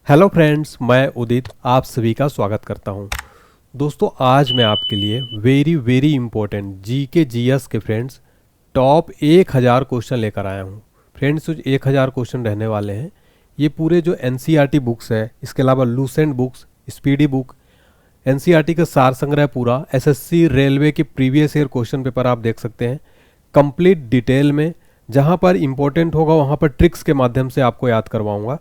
Hello friends, मैं उदित आप सभी का स्वागत करता हूं। दोस्तों, आज मैं आपके लिए वेरी इंपॉर्टेंट जीके जीएस के फ्रेंड्स टॉप 1000 क्वेश्चन लेकर आया हूं। फ्रेंड्स, जो 1000 क्वेश्चन रहने वाले हैं ये पूरे जो एनसीईआरटी बुक्स है, इसके अलावा Lucent books, speedy book, NCERT का सार संग्रह पूरा, एसएससी रेलवे के प्रीवियस ईयर क्वेश्चन पेपर आप देख सकते हैं कंप्लीट डिटेल में। जहां पर इंपॉर्टेंट होगा वहां पर ट्रिक्स के माध्यम से आपको याद करवाऊंगा।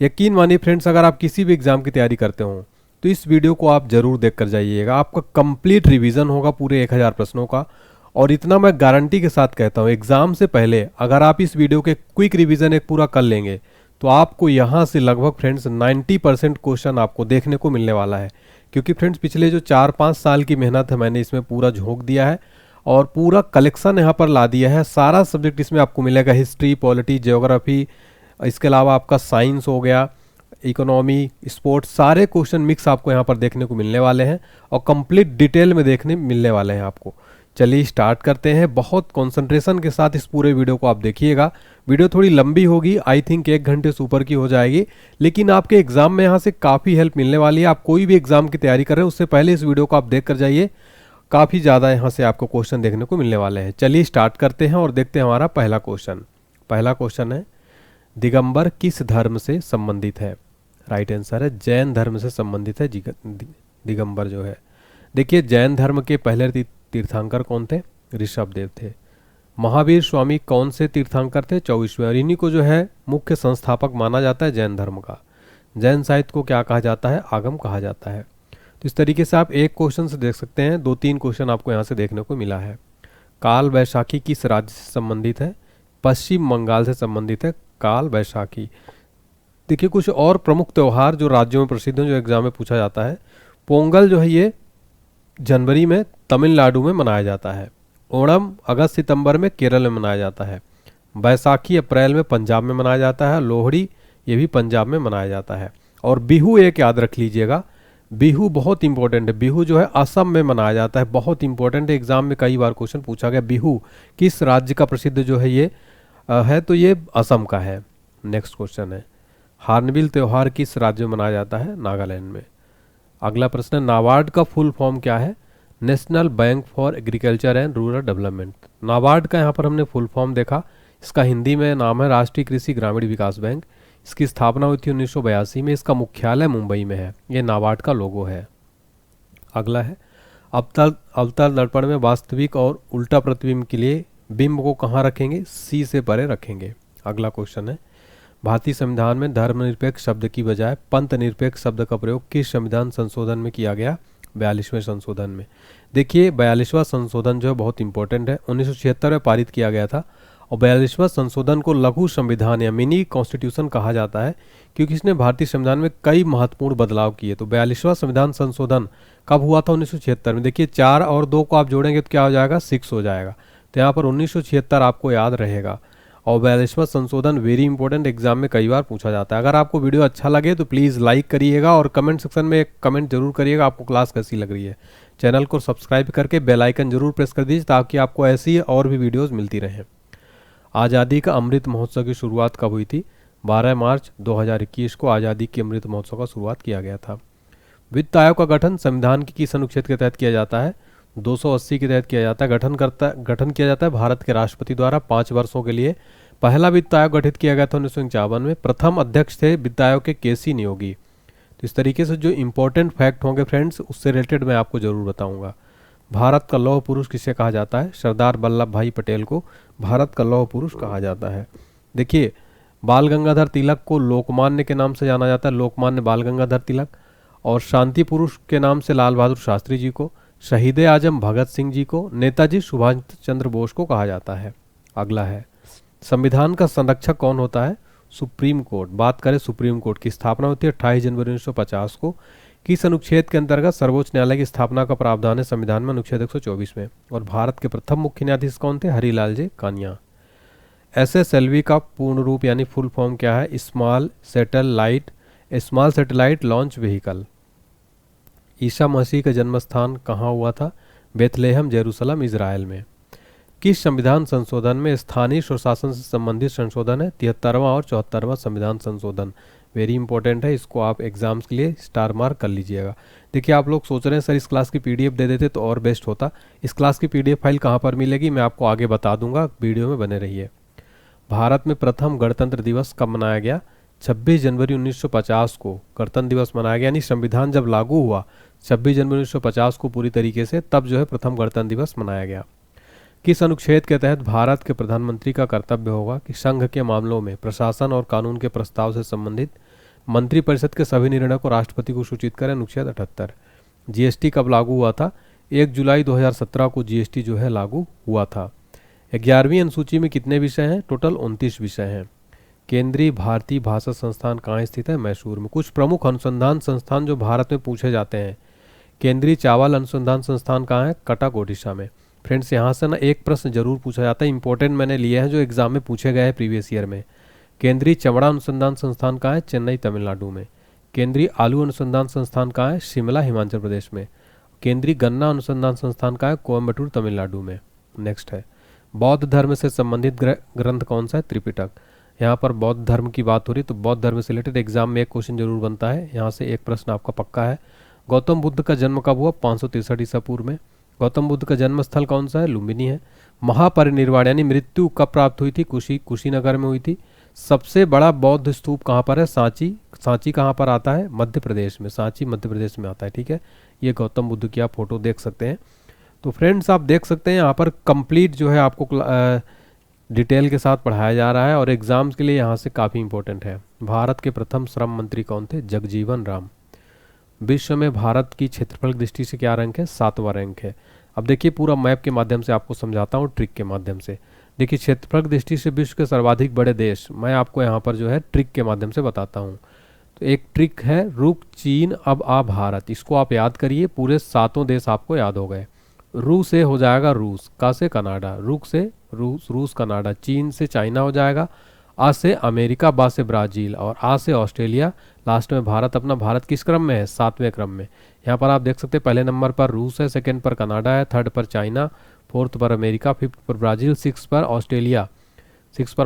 यकीन मानिए फ्रेंड्स, अगर आप किसी भी एग्जाम की तैयारी करते हो तो इस वीडियो को आप जरूर देख कर जाइएगा। आपका कंप्लीट रिवीजन होगा पूरे 1000 प्रश्नों का। और इतना मैं गारंटी के साथ कहता हूँ, एग्जाम से पहले अगर आप इस वीडियो के क्विक रिवीजन एक पूरा कर लेंगे तो आपको यहाँ से लगभग फ्रेंड्स 90% क्वेश्चन आपको देखने को मिलने वाला है। क्योंकि फ्रेंड्स पिछले जो 4-5 साल की मेहनत है मैंने इसमें पूरा झोंक दिया है और पूरा कलेक्शन यहाँ पर ला दिया है। सारा सब्जेक्ट इसमें आपको मिलेगा, हिस्ट्री, पॉलिटी, ज्योग्राफी, इसके अलावा आपका साइंस हो गया, इकोनॉमी, स्पोर्ट्स, सारे क्वेश्चन मिक्स आपको यहाँ पर देखने को मिलने वाले हैं और कंप्लीट डिटेल में देखने मिलने वाले हैं आपको। चलिए स्टार्ट करते हैं। बहुत कंसंट्रेशन के साथ इस पूरे वीडियो को आप देखिएगा। वीडियो थोड़ी लंबी होगी, आई थिंक 1 घंटे से ऊपर की हो जाएगी, लेकिन आपके एग्जाम में यहाँ से काफ़ी हेल्प मिलने वाली है। आप कोई भी एग्जाम की तैयारी कर रहे हैं उससे पहले इस वीडियो को आप देख कर जाइए, काफ़ी ज़्यादा यहाँ से आपको क्वेश्चन देखने को मिलने वाले हैं। चलिए स्टार्ट करते हैं और देखते हैं हमारा पहला क्वेश्चन। पहला क्वेश्चन है, दिगंबर किस धर्म से संबंधित है? राइट आंसर है जैन धर्म से संबंधित है दिगंबर जो है। देखिए, जैन धर्म के पहले तीर्थंकर कौन थे? ऋषभदेव थे। महावीर स्वामी कौन से तीर्थंकर थे? 24वें। और इन्हीं को जो है मुख्य संस्थापक माना जाता है जैन धर्म का। जैन साहित्य को क्या कहा जाता है? आगम कहा जाता है। तो इस तरीके से आप एक क्वेश्चन से देख सकते हैं, 2-3 क्वेश्चन आपको यहाँ से देखने को मिला है। काल वैशाखी किस राज्य से संबंधित है? पश्चिम बंगाल से संबंधित है काल वैशाखी। देखिए, कुछ और प्रमुख त्यौहार जो राज्यों में प्रसिद्ध हैं जो एग्जाम में पूछा जाता है। पोंगल जो है ये जनवरी में तमिलनाडु में मनाया जाता है। ओणम अगस्त सितंबर में केरल में मनाया जाता है। बैसाखी अप्रैल में पंजाब में मनाया जाता है। लोहड़ी ये भी पंजाब में मनाया जाता है। और बिहू एक याद रख लीजिएगा, बिहू बहुत इंपॉर्टेंट है। बिहू जो है असम में मनाया जाता है, बहुत इंपॉर्टेंट है। एग्जाम में कई बार क्वेश्चन पूछा गया, बिहू किस राज्य का प्रसिद्ध जो है ये है, तो ये असम का है। नेक्स्ट क्वेश्चन है, हार्नबिल त्यौहार किस राज्य में मनाया जाता है? नागालैंड में। अगला प्रश्न है, नाबार्ड का फुल फॉर्म क्या है? National bank for agriculture and rural development. NABARD का यहाँ पर हमने फुल फॉर्म देखा, इसका हिंदी में नाम है राष्ट्रीय कृषि ग्रामीण विकास बैंक। इसकी स्थापना हुई थी 1982 में। इसका मुख्यालय मुंबई में है। ये नाबार्ड का लोगो है। अगला है, अवतल दर्पण में वास्तविक और उल्टा प्रतिबिंब के लिए बिंब को कहाँ रखेंगे? सी से परे रखेंगे। अगला क्वेश्चन है, भारतीय संविधान में धर्मनिरपेक्ष शब्द की बजाय पंथ निरपेक्ष शब्द का प्रयोग किस संविधान संशोधन में किया गया? 42वें संशोधन में। देखिए, 42वां संशोधन जो है बहुत इंपॉर्टेंट है, 1976 में पारित किया गया था। और 42वां संशोधन को लघु संविधान या मिनी कॉन्स्टिट्यूशन कहा जाता है, क्योंकि इसने भारतीय संविधान में कई महत्वपूर्ण बदलाव किए। तो 42वां संविधान संशोधन कब हुआ था? 1976 में। देखिए, 4 और 2 को आप जोड़ेंगे तो क्या हो जाएगा? 6 हो जाएगा। तो यहाँ पर 1976 आपको याद रहेगा। और 42वां संशोधन वेरी इंपॉर्टेंट, एग्जाम में कई बार पूछा जाता है। अगर आपको वीडियो अच्छा लगे तो प्लीज़ लाइक करिएगा और कमेंट सेक्शन में एक कमेंट जरूर करिएगा आपको क्लास कैसी लग रही है। चैनल को सब्सक्राइब करके बेल आइकन जरूर प्रेस कर दीजिए ताकि आपको ऐसी और भी वीडियोज़ मिलती रहें। आज़ादी का अमृत महोत्सव की शुरुआत कब हुई थी? 12 मार्च 2021 को आज़ादी के अमृत महोत्सव का शुरुआत किया गया था। वित्त आयोग का गठन संविधान के किस अनुच्छेद के तहत किया जाता है? 280 के तहत किया जाता है। गठन किया जाता है भारत के राष्ट्रपति द्वारा 5 वर्षों के लिए। पहला वित्त आयोग गठित किया गया था 1951 में। प्रथम अध्यक्ष थे वित्त आयोग के केसी नियोगी। तो इस तरीके से जो इंपॉर्टेंट फैक्ट होंगे फ्रेंड्स उससे रिलेटेड मैं आपको जरूर बताऊंगा। भारत का लौह पुरुष किसे कहा जाता है? सरदार वल्लभ भाई पटेल को भारत का लौह पुरुष कहा जाता है। देखिए, बाल गंगाधर तिलक को लोकमान्य के नाम से जाना जाता है, लोकमान्य बाल गंगाधर तिलक। और शांति पुरुष के नाम से लाल बहादुर शास्त्री जी को, शहीद आजम भगत सिंह जी को, नेताजी सुभाष चंद्र बोस को कहा जाता है। अगला है, संविधान का संरक्षक कौन होता है? Supreme court. बात करें सुप्रीम कोर्ट की स्थापना होती है 28 जनवरी 1950 को। किस अनुच्छेद के अंतर्गत सर्वोच्च न्यायालय की स्थापना का प्रावधान है? संविधान में अनुच्छेद 124 में। और भारत के प्रथम मुख्य न्यायाधीश कौन थे? हरिलाल जे कानिया। SSLV का पूर्ण रूप यानी फुल फॉर्म क्या है? Small satellite launch vehicle. ईसा मसीह का जन्म स्थान कहाँ हुआ था? बेथलेहम, जेरूसलम, इजराइल में। किस संविधान संशोधन में स्थानीय स्वशासन से संबंधित संशोधन है? 73वां और 74वां संविधान संशोधन। वेरी इंपॉर्टेंट है, इसको आप एग्जाम्स के लिए स्टार मार्क कर लीजिएगा। देखिए आप लोग सोच रहे हैं सर इस क्लास की पीडीएफ दे देते तो और बेस्ट होता। इस क्लास की पीडीएफ फाइल कहाँ पर मिलेगी मैं आपको आगे बता दूंगा, वीडियो में बने रहिए। भारत में प्रथम गणतंत्र दिवस कब मनाया गया? 26 जनवरी 1950 को गणतंत्र दिवस मनाया गया, यानी संविधान जब लागू हुआ 26 जनवरी 1950 को पूरी तरीके से, तब जो है प्रथम गणतंत्र दिवस मनाया गया। किस अनुच्छेद के तहत भारत के प्रधानमंत्री का कर्तव्य होगा कि संघ के मामलों में प्रशासन और कानून के प्रस्ताव से संबंधित मंत्रिपरिषद के सभी निर्णय को राष्ट्रपति को सूचित करें? अनुच्छेद 78। जीएसटी कब लागू हुआ था? 1 जुलाई 2017 को जीएसटी जो है लागू हुआ था। 11वीं अनुसूची में कितने विषय हैं? टोटल 29 विषय हैं। केंद्रीय भारतीय भाषा संस्थान कहाँ स्थित है? मैसूर में। कुछ प्रमुख अनुसंधान संस्थान जो भारत में पूछे जाते हैं। केंद्रीय चावल अनुसंधान संस्थान कहाँ है? कटक ओडिशा में। फ्रेंड्स यहाँ से ना एक प्रश्न जरूर पूछा जाता है, इंपॉर्टेंट मैंने लिए हैं जो एग्जाम में पूछे गए हैं प्रीवियस ईयर में। केंद्रीय चमड़ा अनुसंधान संस्थान कहाँ है? चेन्नई तमिलनाडु में। केंद्रीय आलू अनुसंधान संस्थान कहाँ है? शिमला हिमाचल प्रदेश में। केंद्रीय गन्ना अनुसंधान संस्थान कहाँ है? कोयम्बटूर तमिलनाडु में। नेक्स्ट है बौद्ध धर्म से संबंधित ग्रंथ कौन सा है? त्रिपिटक। यहाँ पर बौद्ध धर्म की बात हो रही तो बौद्ध धर्म से रिलेटेड एग्जाम में एक क्वेश्चन जरूर बनता है, यहाँ से एक प्रश्न आपका पक्का है। गौतम बुद्ध का जन्म कब हुआ? 563 ईसा पूर्व में। गौतम बुद्ध का जन्म स्थल कौन सा है? लुम्बिनी है। महापरिनिर्वाण यानी मृत्यु कब प्राप्त हुई थी? कुशीनगर में हुई थी। सबसे बड़ा बौद्ध स्तूप कहाँ पर है? सांची। सांची कहाँ पर आता है? मध्य प्रदेश में। सांची मध्य प्रदेश में आता है, ठीक है। ये गौतम बुद्ध की आप फोटो देख सकते हैं। तो फ्रेंड्स आप देख सकते हैं यहाँ पर कंप्लीट जो है आपको डिटेल के साथ पढ़ाया जा रहा है और एग्जाम्स के लिए यहाँ से काफ़ी इंपॉर्टेंट है। भारत के प्रथम श्रम मंत्री कौन थे? जगजीवन राम। विश्व में भारत की क्षेत्रफल की दृष्टि से क्या रैंक है? 7वां रैंक है। अब देखिए पूरा मैप के माध्यम से आपको समझाता हूँ, ट्रिक के माध्यम से। देखिए क्षेत्रफल की दृष्टि से विश्व के सर्वाधिक बड़े देश मैं आपको यहाँ पर जो है ट्रिक के माध्यम से बताता हूँ। तो एक ट्रिक है रुक चीन अब आ भारत, इसको आप याद करिए, पूरे 7 देश आपको याद हो गए। रू से हो जाएगा रूस, का से कनाडा, रुक से रूस कनाडा, चीन से चाइना हो जाएगा, आ से अमेरिका, बा से ब्राज़ील और आ से ऑस्ट्रेलिया, लास्ट में भारत। अपना भारत किस क्रम में है? 7वें क्रम में। यहाँ पर आप देख सकते हैं पहले नंबर पर रूस है, सेकंड पर कनाडा है, थर्ड पर चाइना, फोर्थ पर अमेरिका, फिफ्थ पर ब्राज़ील, सिक्स पर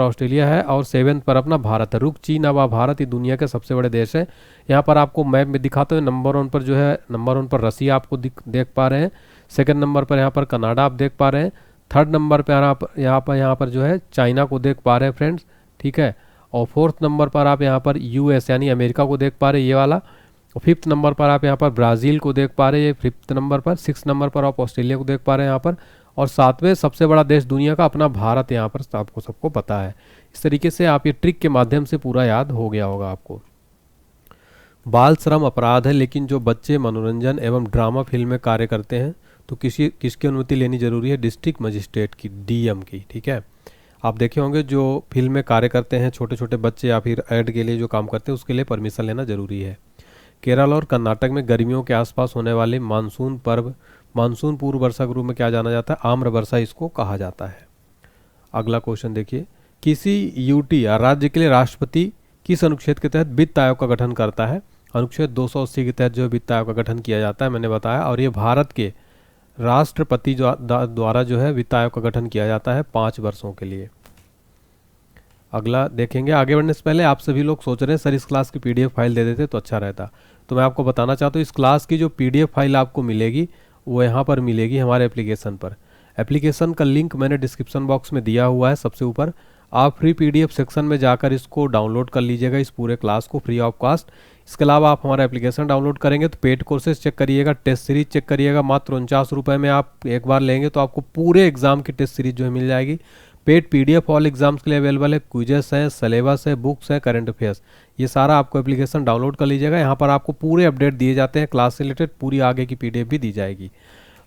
ऑस्ट्रेलिया है और 7th पर अपना भारत है। रुक चीन अब भारत, ये दुनिया के सबसे बड़े देश है। यहाँ पर आपको मैप में दिखाते हुए नंबर 1 पर जो है नंबर 1 पर रसिया आपको देख पा रहे हैं, सेकंड नंबर पर यहाँ पर कनाडा आप देख पा रहे हैं, थर्ड नंबर पर आप यहाँ पर जो है चाइना को देख पा रहे हैं फ्रेंड्स, ठीक है। और फोर्थ नंबर पर आप यहाँ पर यूएस यानी अमेरिका को देख पा रहे हैं, ये वाला। और फिफ्थ नंबर पर आप यहाँ पर ब्राज़ील को देख पा रहे हैं, ये फिफ्थ नंबर पर। 6th नंबर पर आप ऑस्ट्रेलिया को देख पा रहे हैं यहाँ पर। और 7वें सबसे बड़ा देश दुनिया का अपना भारत यहाँ पर आपको सबको पता है। इस तरीके से आप ये ट्रिक के माध्यम से पूरा याद हो गया होगा आपको। बाल श्रम अपराध है, लेकिन जो बच्चे मनोरंजन एवं ड्रामा फिल्म में कार्य करते हैं तो किसकी अनुमति लेनी जरूरी है? डिस्ट्रिक्ट मजिस्ट्रेट की, डीएम की, ठीक है। आप देखे होंगे जो फिल्म में कार्य करते हैं छोटे छोटे बच्चे या फिर ऐड के लिए जो काम करते हैं उसके लिए परमिशन लेना जरूरी है। केरल और कर्नाटक में गर्मियों के आसपास होने वाले मानसून पर्व, मानसून पूर्व वर्षा के रूप में क्या जाना जाता है? आम्र वर्षा इसको कहा जाता है। अगला क्वेश्चन देखिए, किसी यूटी या राज्य के लिए राष्ट्रपति किस अनुच्छेद के तहत वित्त आयोग का गठन करता है? अनुच्छेद 280 के तहत जो वित्त आयोग का गठन किया जाता है, मैंने बताया। और ये भारत के राष्ट्रपति द्वारा जो है वित्त आयोग का गठन किया जाता है 5 वर्षों के लिए। अगला देखेंगे। आगे बढ़ने से पहले आप सभी लोग सोच रहे हैं सर इस क्लास की पीडीएफ फाइल दे देते तो अच्छा रहता, तो मैं आपको बताना चाहता हूँ इस क्लास की जो पीडीएफ फाइल आपको मिलेगी वो यहाँ पर मिलेगी हमारे एप्लीकेशन पर। एप्लीकेशन का लिंक मैंने डिस्क्रिप्शन बॉक्स में दिया हुआ है सबसे ऊपर। आप फ्री पीडीएफ सेक्शन में जाकर इसको डाउनलोड कर लीजिएगा, इस पूरे क्लास को फ्री ऑफ कॉस्ट। इसके अलावा आप हमारा एप्लीकेशन डाउनलोड करेंगे तो पेड कोर्सेज चेक करिएगा, टेस्ट सीरीज चेक करिएगा। मात्र 49 रुपये में आप एक बार लेंगे तो आपको पूरे एग्जाम की टेस्ट सीरीज जो है मिल जाएगी। पेड पीडीएफ ऑल एग्जाम्स के लिए अवेलेबल है, क्विजेस हैं, सिलेबस है, बुक्स है, करंट अफेयर्स, ये सारा आपको एप्लीकेशन डाउनलोड कर लीजिएगा। यहाँ पर आपको पूरे अपडेट दिए जाते हैं, क्लास से रिलेटेड पूरी आगे की पीडीएफ भी दी जाएगी।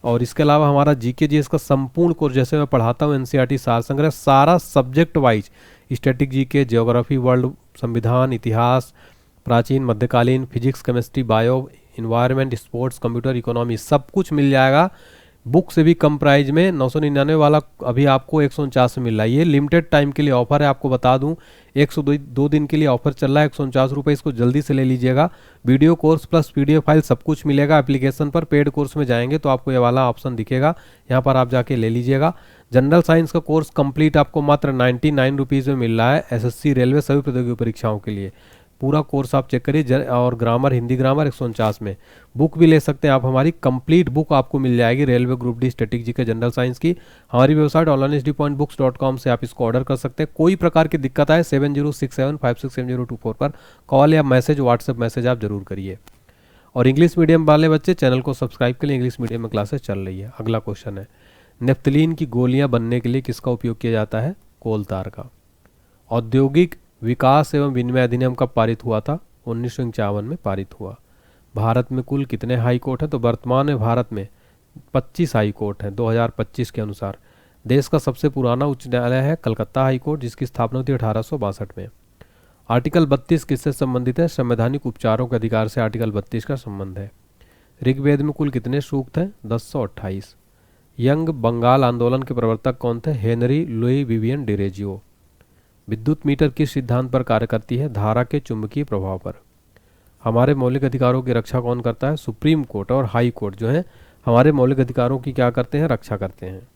और इसके अलावा हमारा जीके जीएस का संपूर्ण कोर्स जैसे मैं पढ़ाता हूँ, एनसीईआरटी सार संग्रह, सारा subject wise, static GK, geography, world, संविधान, इतिहास, प्राचीन, मध्यकालीन, physics, chemistry, bio, environment, sports, computer, economy, सब कुछ मिल जाएगा बुक से भी कम प्राइस में। 999 वाला अभी आपको 149 में मिल रहा है। ये लिमिटेड टाइम के लिए ऑफर है, आपको बता दूं 102 दिन के लिए ऑफर चल रहा है, 149 रुपये, इसको जल्दी से ले लीजिएगा। Video course plus PDF file सब कुछ मिलेगा एप्लीकेशन पर। पेड कोर्स में जाएंगे तो आपको ये वाला ऑप्शन दिखेगा, यहाँ पर आप जाके ले लीजिएगा। जनरल साइंस का कोर्स कंप्लीट आपको मात्र 99 रुपीज़ में मिल रहा है, एसएससी, रेलवे, सभी प्रतियोगी परीक्षाओं के लिए। पूरा कोर्स आप चेक करिए। और ग्रामर, हिंदी ग्रामर 149 में। बुक भी ले सकते हैं आप, हमारी कंप्लीट बुक आपको मिल जाएगी railway group D, static G के, जनरल साइंस की। हमारी वेबसाइट onlinehd.books.com से आप इसको ऑर्डर कर सकते हैं। कोई प्रकार की दिक्कत आए 7067567024 पर कॉल या मैसेज, व्हाट्सएप मैसेज आप जरूर करिए। और इंग्लिश मीडियम वाले बच्चे चैनल को सब्सक्राइब के लिए, इंग्लिश मीडियम में क्लासेस चल रही है। अगला क्वेश्चन है, नेफ्थलीन की गोलियां बनने के लिए किसका उपयोग किया जाता है? कोलतार का। औद्योगिक विकास एवं विनिमय अधिनियम कब पारित हुआ था? 1951 में पारित हुआ। भारत में कुल कितने हाई कोर्ट हैं? तो वर्तमान में भारत में 25 हाई कोर्ट हैं 2025 के अनुसार। देश का सबसे पुराना उच्च न्यायालय है कलकत्ता हाई कोर्ट, जिसकी स्थापना हुई थी 1862 में। आर्टिकल 32 किससे संबंधित है? संवैधानिक उपचारों के अधिकार से आर्टिकल 32 का संबंध है। ऋग्वेद में कुल कितने सूक्त हैं? 1028। यंग बंगाल आंदोलन के प्रवर्तक कौन थे? Henry Louis Vivian Derozio. विद्युत मीटर किस सिद्धांत पर कार्य करती है? धारा के चुंबकीय प्रभाव पर। हमारे मौलिक अधिकारों की रक्षा कौन करता है? सुप्रीम कोर्ट और हाई कोर्ट जो है हमारे मौलिक अधिकारों की क्या करते हैं? रक्षा करते हैं।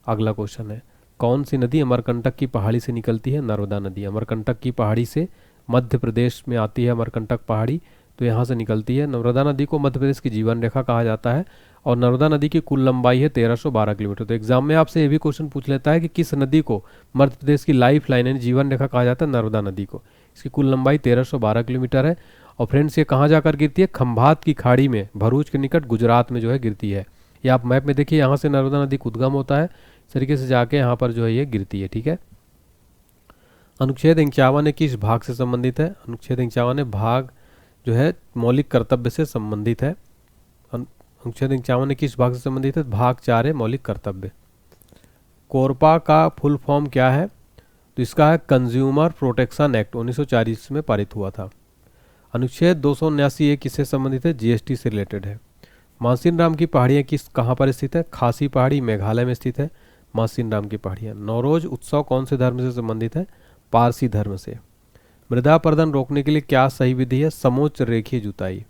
अगला क्वेश्चन है, कौन सी नदी अमरकंटक की पहाड़ी से निकलती है? नर्मदा नदी। अमरकंटक की पहाड़ी से मध्य प्रदेश में आती है अमरकंटक पहाड़ी, तो यहाँ से निकलती है। नर्मदा नदी को मध्य प्रदेश की जीवन रेखा कहा जाता है और नर्मदा नदी की कुल लंबाई है 1312 किलोमीटर। तो एग्जाम में आपसे ये भी क्वेश्चन पूछ लेता है कि किस नदी को मध्य प्रदेश की लाइफ लाइन यानी जीवन रेखा कहा जाता है? नर्मदा नदी को। इसकी कुल लंबाई 1312 किलोमीटर है। और फ्रेंड्स ये कहाँ जाकर गिरती है? खंभात की खाड़ी में, भरूच के निकट गुजरात में जो है गिरती है। ये आप मैप में देखिए, यहाँ से नर्मदा नदी का उद्गम होता है, इस तरीके से जाके यहाँ पर जो है ये गिरती है। ठीक है। अनुच्छेद 51 किस भाग से संबंधित है? अनुच्छेद 51 भाग जो है मौलिक कर्तव्य से संबंधित है। अनुच्छेद 51 किस भाग से संबंधित है? भाग 4 है मौलिक कर्तव्य। कोरपा का फुल फॉर्म क्या है? तो इसका है कंज्यूमर प्रोटेक्शन एक्ट, 1940 में पारित हुआ था। अनुच्छेद 279 किससे संबंधित है? जीएसटी से रिलेटेड है। मासिन राम की पहाड़ियाँ कहाँ पर स्थित है? खासी पहाड़ी मेघालय में स्थित है मासिन राम की पहाड़ियाँ। नौरोज उत्सव कौन से धर्म से संबंधित है? पारसी धर्म से। मृदा अपरदन रोकने के लिए क्या सही विधि है? समोच्च रेखीय जुताई।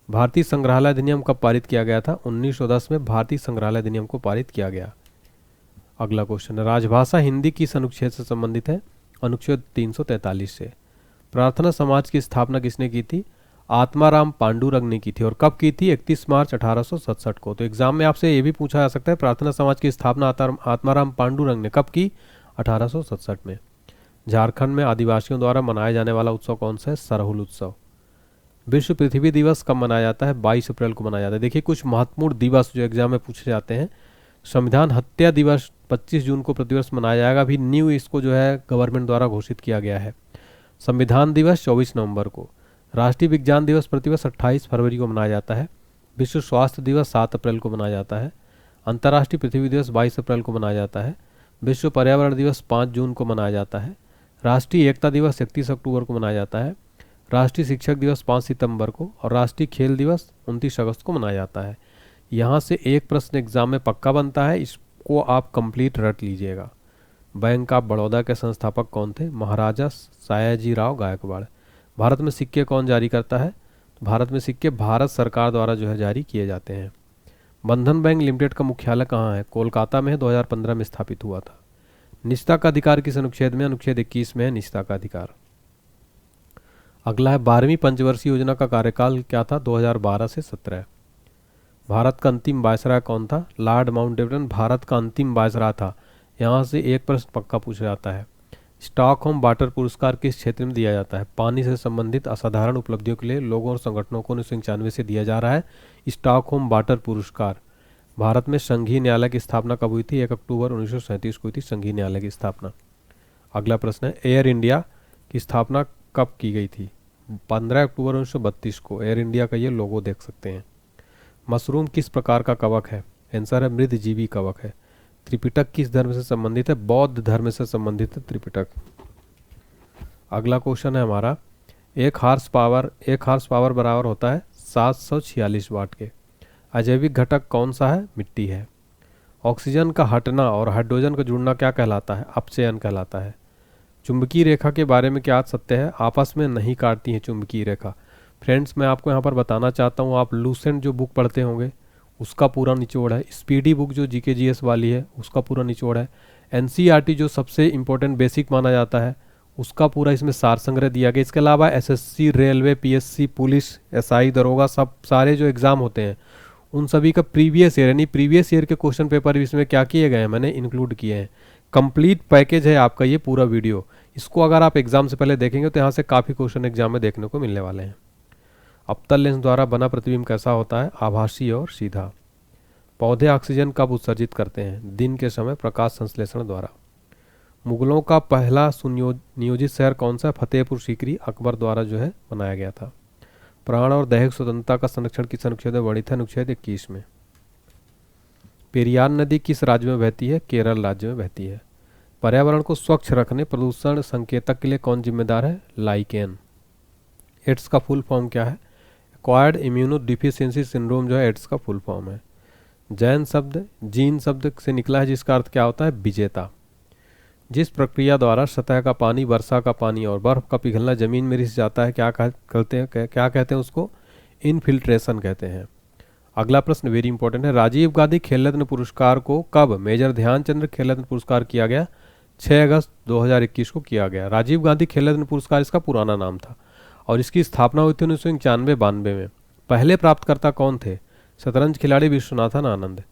भारतीय संग्रहालय अधिनियम कब पारित किया गया था? 1910 में भारतीय संग्रहालय अधिनियम को पारित किया गया। अगला क्वेश्चन है, राजभाषा हिंदी किस अनुच्छेद से संबंधित है? अनुच्छेद 343 से। प्रार्थना समाज की स्थापना किसने की थी? आत्माराम पांडुरंग ने की थी। और कब की थी? 31 मार्च 1867 को। तो एग्जाम में आपसे ये भी पूछा जा सकता है, प्रार्थना समाज की स्थापना आत्माराम पांडुरंग ने कब की? 1867 में। झारखंड में आदिवासियों द्वारा मनाया जाने वाला उत्सव कौन सा है? सरहुल उत्सव। विश्व पृथ्वी दिवस कब मनाया जाता है? 22 अप्रैल को मनाया जाता है। देखिए कुछ महत्वपूर्ण दिवस जो एग्जाम में पूछे जाते हैं। संविधान हत्या दिवस 25 जून को प्रतिवर्ष मनाया जाएगा। अभी न्यू इसको जो है गवर्नमेंट द्वारा घोषित किया गया है। संविधान दिवस 24 नवंबर को। राष्ट्रीय विज्ञान दिवस प्रतिवर्ष 28 फरवरी को मनाया जाता है। विश्व स्वास्थ्य दिवस 7 अप्रैल को मनाया जाता है। अंतर्राष्ट्रीय पृथ्वी दिवस 22 अप्रैल को मनाया जाता है। विश्व पर्यावरण दिवस 5 जून को मनाया जाता है। राष्ट्रीय एकता दिवस 31 अक्टूबर को मनाया जाता है। राष्ट्रीय शिक्षक दिवस 5 सितंबर को और राष्ट्रीय खेल दिवस 29 अगस्त को मनाया जाता है। यहाँ से एक प्रश्न एग्जाम में पक्का बनता है, इसको आप कंप्लीट रट लीजिएगा। बैंक ऑफ बड़ौदा के संस्थापक कौन थे? महाराजा सयाजीराव गायकवाड़। भारत में सिक्के कौन जारी करता है? भारत में सिक्के भारत सरकार द्वारा जो है जारी किए जाते हैं। बंधन बैंक लिमिटेड का मुख्यालय कहाँ है? कोलकाता में है, 2015 में स्थापित हुआ था। निजता का अधिकार किस अनुच्छेद में? अनुच्छेद 21 में है निजता का अधिकार। अगला है 12वीं पंचवर्षीय योजना का कार्यकाल क्या था? 2012 से 17। भारत का अंतिम वायसराय कौन था? लॉर्ड माउंटबेटन भारत का अंतिम वायसराय था। यहाँ से एक प्रश्न पक्का पूछा जाता है। स्टॉकहोम वाटर पुरस्कार किस क्षेत्र में दिया जाता है? पानी से संबंधित असाधारण उपलब्धियों के लिए लोगों और संगठनों को 1995 से दिया जा रहा है स्टॉकहोम वाटर पुरस्कार। भारत में संघीय न्यायालय की स्थापना कब हुई थी? 1 अक्टूबर 1937 को हुई थी संघीय न्यायालय की स्थापना। अगला प्रश्न है, एयर इंडिया की स्थापना कब की गई थी? 15 अक्टूबर 1932 को। एयर इंडिया का ये लोगो देख सकते हैं। मशरूम किस प्रकार का कवक है? आंसर है मृदजीवी कवक है। त्रिपिटक किस धर्म से संबंधित है? बौद्ध धर्म से संबंधित है त्रिपिटक। अगला क्वेश्चन है हमारा, एक हार्स पावर बराबर होता है 746 वाट के। अजैविक घटक कौन सा है? मिट्टी है। ऑक्सीजन का हटना और हाइड्रोजन का जुड़ना क्या कहलाता है? अपचयन कहलाता है। चुंबकीय रेखा के बारे में क्या सत्य है? आपस में नहीं काटती है चुंबकीय रेखा। फ्रेंड्स मैं आपको यहाँ पर बताना चाहता हूँ, आप लूसेंट जो बुक पढ़ते होंगे उसका पूरा निचोड़ है। स्पीडी बुक जो जीके जीएस वाली है उसका पूरा निचोड़ है। एनसीईआरटी जो सबसे इम्पोर्टेंट बेसिक माना जाता है उसका पूरा इसमें सार संग्रह दिया गया। इसके अलावा SSC, railway, PSC, police, SI, दरोगा, सब सारे जो एग्ज़ाम होते हैं उन सभी का प्रीवियस ईयर यानी प्रीवियस ईयर के क्वेश्चन पेपर इसमें क्या किए गए हैं, मैंने इंक्लूड किए हैं। कंप्लीट पैकेज है आपका ये पूरा वीडियो। इसको अगर आप एग्जाम से पहले देखेंगे तो यहाँ से काफ़ी क्वेश्चन एग्जाम में देखने को मिलने वाले हैं। अवतल लेंस द्वारा बना प्रतिबिंब कैसा होता है? आभासी और सीधा। पौधे ऑक्सीजन कब उत्सर्जित करते हैं? दिन के समय प्रकाश संश्लेषण द्वारा। मुगलों का पहला सुनियोजित शहर कौन सा? फतेहपुर सीकरी, अकबर द्वारा जो है बनाया गया था। प्राण और दैहिक स्वतंत्रता का संरक्षण किस अनुच्छेद में वर्णित है? अनुच्छेद 21 में। पेरियार नदी किस राज्य में बहती है? केरल राज्य में बहती है। पर्यावरण को स्वच्छ रखने प्रदूषण संकेतक के लिए कौन जिम्मेदार है? लाइकेन। एड्स का फुल फॉर्म क्या है? एक्वायर्ड इम्यूनो डिफिशियंसी सिंड्रोम जो है एड्स का फुल फॉर्म है। जैन शब्द जीन शब्द से निकला है जिसका अर्थ क्या होता है? विजेता। जिस प्रक्रिया द्वारा सतह का पानी, वर्षा का पानी और बर्फ का पिघलना जमीन में रिस जाता है क्या कहते हैं उसको? इनफिल्ट्रेशन कहते हैं। अगला प्रश्न वेरी इंपॉर्टेंट है। राजीव गांधी खेल रत्न पुरस्कार को कब मेजर ध्यानचंद्र खेल रत्न पुरस्कार किया गया? 6 अगस्त 2021 को किया गया। राजीव गांधी खेल रत्न पुरस्कार इसका पुराना नाम था और इसकी स्थापना हुई थी 1991-92 में। पहले प्राप्तकर्ता कौन थे? शतरंज खिलाड़ी विश्वनाथन आनंद।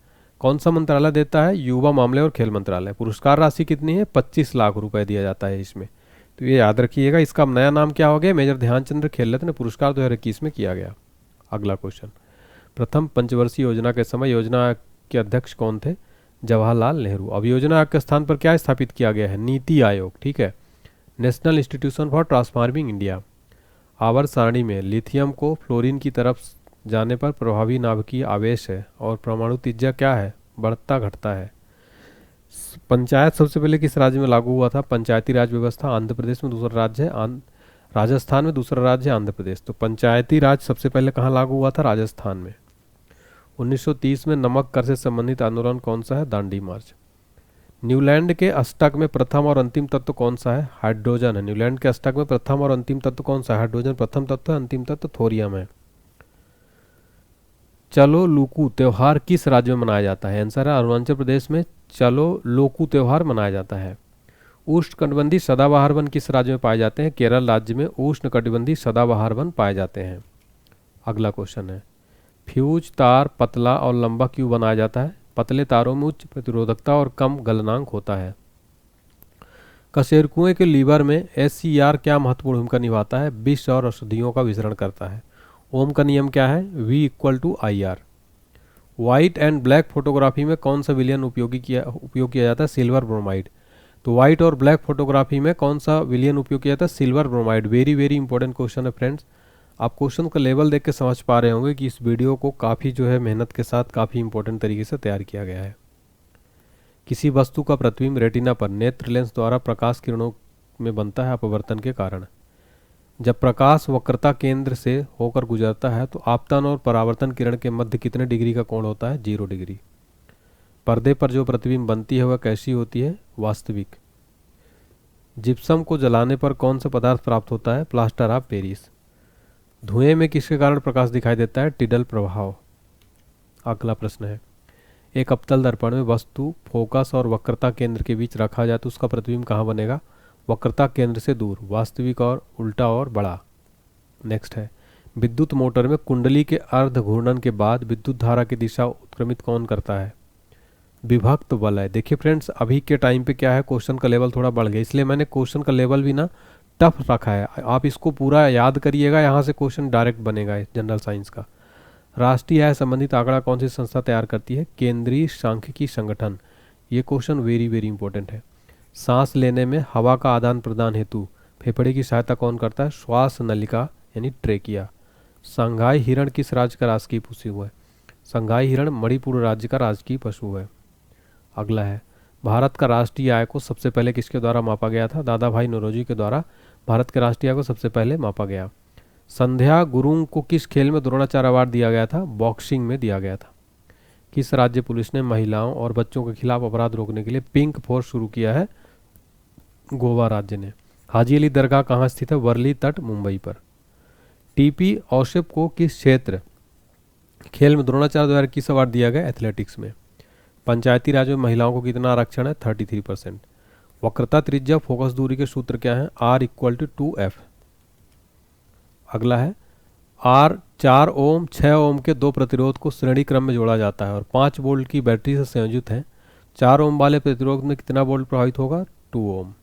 कौन सा मंत्रालय देता है? युवा मामले और खेल मंत्रालय। पुरस्कार राशि कितनी है? 25 लाख रुपए दिया जाता है इसमें, तो ये याद रखिएगा। इसका नया नाम क्या हो गया? मेजर ध्यानचंद्र खेल रत्न पुरस्कार 2021 में किया गया। अगला क्वेश्चन। प्रथम पंचवर्षीय योजना के समय योजना के अध्यक्ष कौन थे? जवाहरलाल नेहरू। अब योजना आयोग के स्थान पर क्या स्थापित किया गया है? नीति आयोग। ठीक है, national institution for transforming India. आवर्त सारणी में लिथियम को फ्लोरीन की तरफ जाने पर प्रभावी नाभिकीय आवेश है और परमाणु त्रिज्या क्या है? बढ़ता घटता है। पंचायत सबसे पहले किस राज्य में लागू हुआ था? पंचायती राज व्यवस्था। आंध्र प्रदेश में दूसरा राज्य है, राजस्थान में दूसरा राज्य है आंध्र प्रदेश। तो पंचायती राज सबसे पहले कहाँ लागू हुआ था? राजस्थान में। 1930 में नमक कर से संबंधित आंदोलन कौन सा है? दांडी मार्च। न्यूलैंड के अष्टक में प्रथम और अंतिम तत्व कौन सा है? हाइड्रोजन है। न्यूलैंड के अष्टक में प्रथम और अंतिम तत्व कौन सा है? हाइड्रोजन प्रथम तत्व है, अंतिम तत्व थोरियम है। चलो लोकू त्यौहार किस राज्य में मनाया जाता है? आंसर है अरुणाचल प्रदेश में चलो लोकू त्यौहार मनाया जाता है। उष्णकटिबंधीय सदाबहार वन किस राज्य में पाए जाते हैं? केरल राज्य में उष्णकटिबंधीय सदाबहार वन पाए जाते हैं। अगला क्वेश्चन है। फ्यूज तार पतला और लंबा क्यों बनाया जाता है? पतले तारों में उच्च प्रतिरोधकता और कम गलनांक होता है। कशेरुकियों के लीवर में SCR क्या महत्वपूर्ण भूमिका निभाता है? विष और औषधियों का विसरण करता है। ओम का नियम क्या है? V=IR। White and black photography में कौन सा विलयन उपयोग किया जाता है? Silver bromide. तो व्हाइट और ब्लैक फोटोग्राफी में कौन सा विलयन उपयोग किया जाता है? Silver bromide. Very very important question है फ्रेंड्स। आप क्वेश्चन का लेवल देख के समझ पा रहे होंगे कि इस वीडियो को काफ़ी जो है मेहनत के साथ काफ़ी इंपॉर्टेंट तरीके से तैयार किया गया है। किसी वस्तु का प्रतिबिंब रेटिना पर नेत्र लेंस द्वारा प्रकाश किरणों में बनता है अपवर्तन के कारण। जब प्रकाश वक्रता केंद्र से होकर गुजरता है तो आपतन और परावर्तन किरण के मध्य कितने डिग्री का कोण होता है? 0 डिग्री। पर्दे पर जो प्रतिबिंब बनती है वह कैसी होती है? वास्तविक। जिप्सम को जलाने पर कौन सा पदार्थ प्राप्त होता है? Plaster of Paris. धुएं में किसके कारण प्रकाश दिखाई देता है? टिडल प्रभाव। अगला प्रश्न है। एक अवतल दर्पण में वस्तु फोकस और वक्रता केंद्र के बीच रखा जाए तो उसका प्रतिबिंब कहाँ बनेगा? वक्रता केंद्र से दूर, वास्तविक और उल्टा और बड़ा। नेक्स्ट है। विद्युत मोटर में कुंडली के अर्ध घूर्णन के बाद विद्युत धारा की दिशा उत्क्रमित कौन करता है? विभक्त वलय। देखिए फ्रेंड्स, अभी के टाइम पे क्या है, क्वेश्चन का लेवल थोड़ा बढ़ गया, इसलिए मैंने क्वेश्चन का लेवल भी ना टफ रखा है। आप इसको पूरा याद करिएगा, यहाँ से क्वेश्चन डायरेक्ट बनेगा जनरल साइंस का। राष्ट्रीय आय संबंधित आंकड़ा कौन सी संस्था तैयार करती है? केंद्रीय सांख्यिकी संगठन। ये क्वेश्चन वेरी वेरी इंपॉर्टेंट है। सांस लेने में हवा का आदान प्रदान हेतु फेफड़े की सहायता कौन करता है? श्वास नलिका यानी ट्रेकिया। संघाई हिरण किस राज्य का राजकीय पशु है? संघाई हिरण मणिपुर राज्य का राजकीय पशु है। अगला है। भारत का राष्ट्रीय आय को सबसे पहले किसके द्वारा मापा गया था? दादा भाई नौरोजी के द्वारा भारत के राष्ट्रीय आय को सबसे पहले मापा गया। संध्या गुरुंग को किस खेल में द्रोणाचार्य अवार्ड दिया गया था? बॉक्सिंग में दिया गया था। किस राज्य पुलिस ने महिलाओं और बच्चों के खिलाफ अपराध रोकने के लिए पिंक फोर्स शुरू किया है? गोवा राज्य ने। हाजी अली दरगाह कहाँ स्थित है? वर्ली तट, मुंबई पर। टीपी औशेप को किस क्षेत्र खेल में द्रोणाचार्य द्वारा किस अवार्ड दिया गया? एथलेटिक्स में। पंचायती राज में महिलाओं को कितना आरक्षण है? 33%। वक्रता त्रिज्या फोकस दूरी के सूत्र क्या है? R equal to 2F। अगला है R 4 ओम 6 ओम के दो प्रतिरोध को श्रेणी क्रम में जोड़ा जाता है और 5 वोल्ट की बैटरी से संयोजित है। 4 ओम वाले प्रतिरोध में कितना वोल्ट प्रभावित होगा? 2 ओम।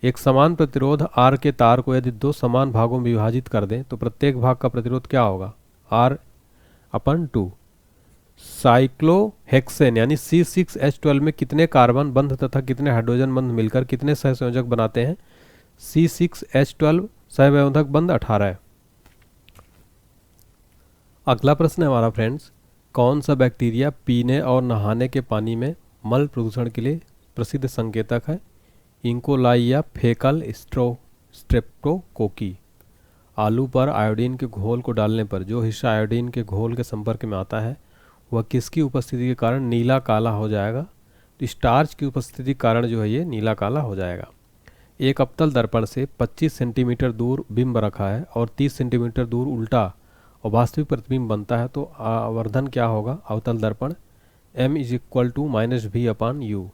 एक समान प्रतिरोध R के तार को यदि दो समान भागों में विभाजित कर दें तो प्रत्येक भाग का प्रतिरोध क्या होगा? R/2। साइक्लोहेक्सेन यानी C6H12 में कितने कार्बन बंध तथा कितने हाइड्रोजन बंध मिलकर कितने सहसंयोजक बनाते हैं? C6H12 सहसंयोजक बंध 18 है। अगला प्रश्न है हमारा फ्रेंड्स, कौन सा बैक्टीरिया पीने और नहाने के पानी में मल प्रदूषण के लिए प्रसिद्ध संकेतक है? इंकोलाई या फेकल स्ट्रेप्टोकोकी। आलू पर आयोडीन के घोल को डालने पर जो हिस्सा आयोडीन के घोल के संपर्क में आता है वह किसकी उपस्थिति के कारण नीला काला हो जाएगा? तो स्टार्च की उपस्थिति के कारण जो है ये नीला काला हो जाएगा। एक अवतल दर्पण से 25 सेंटीमीटर दूर बिंब रखा है और 30 सेंटीमीटर दूर उल्टा और वास्तविक प्रतिबिंब बनता है तो आवर्धन क्या होगा अवतल दर्पण? m = -v/u।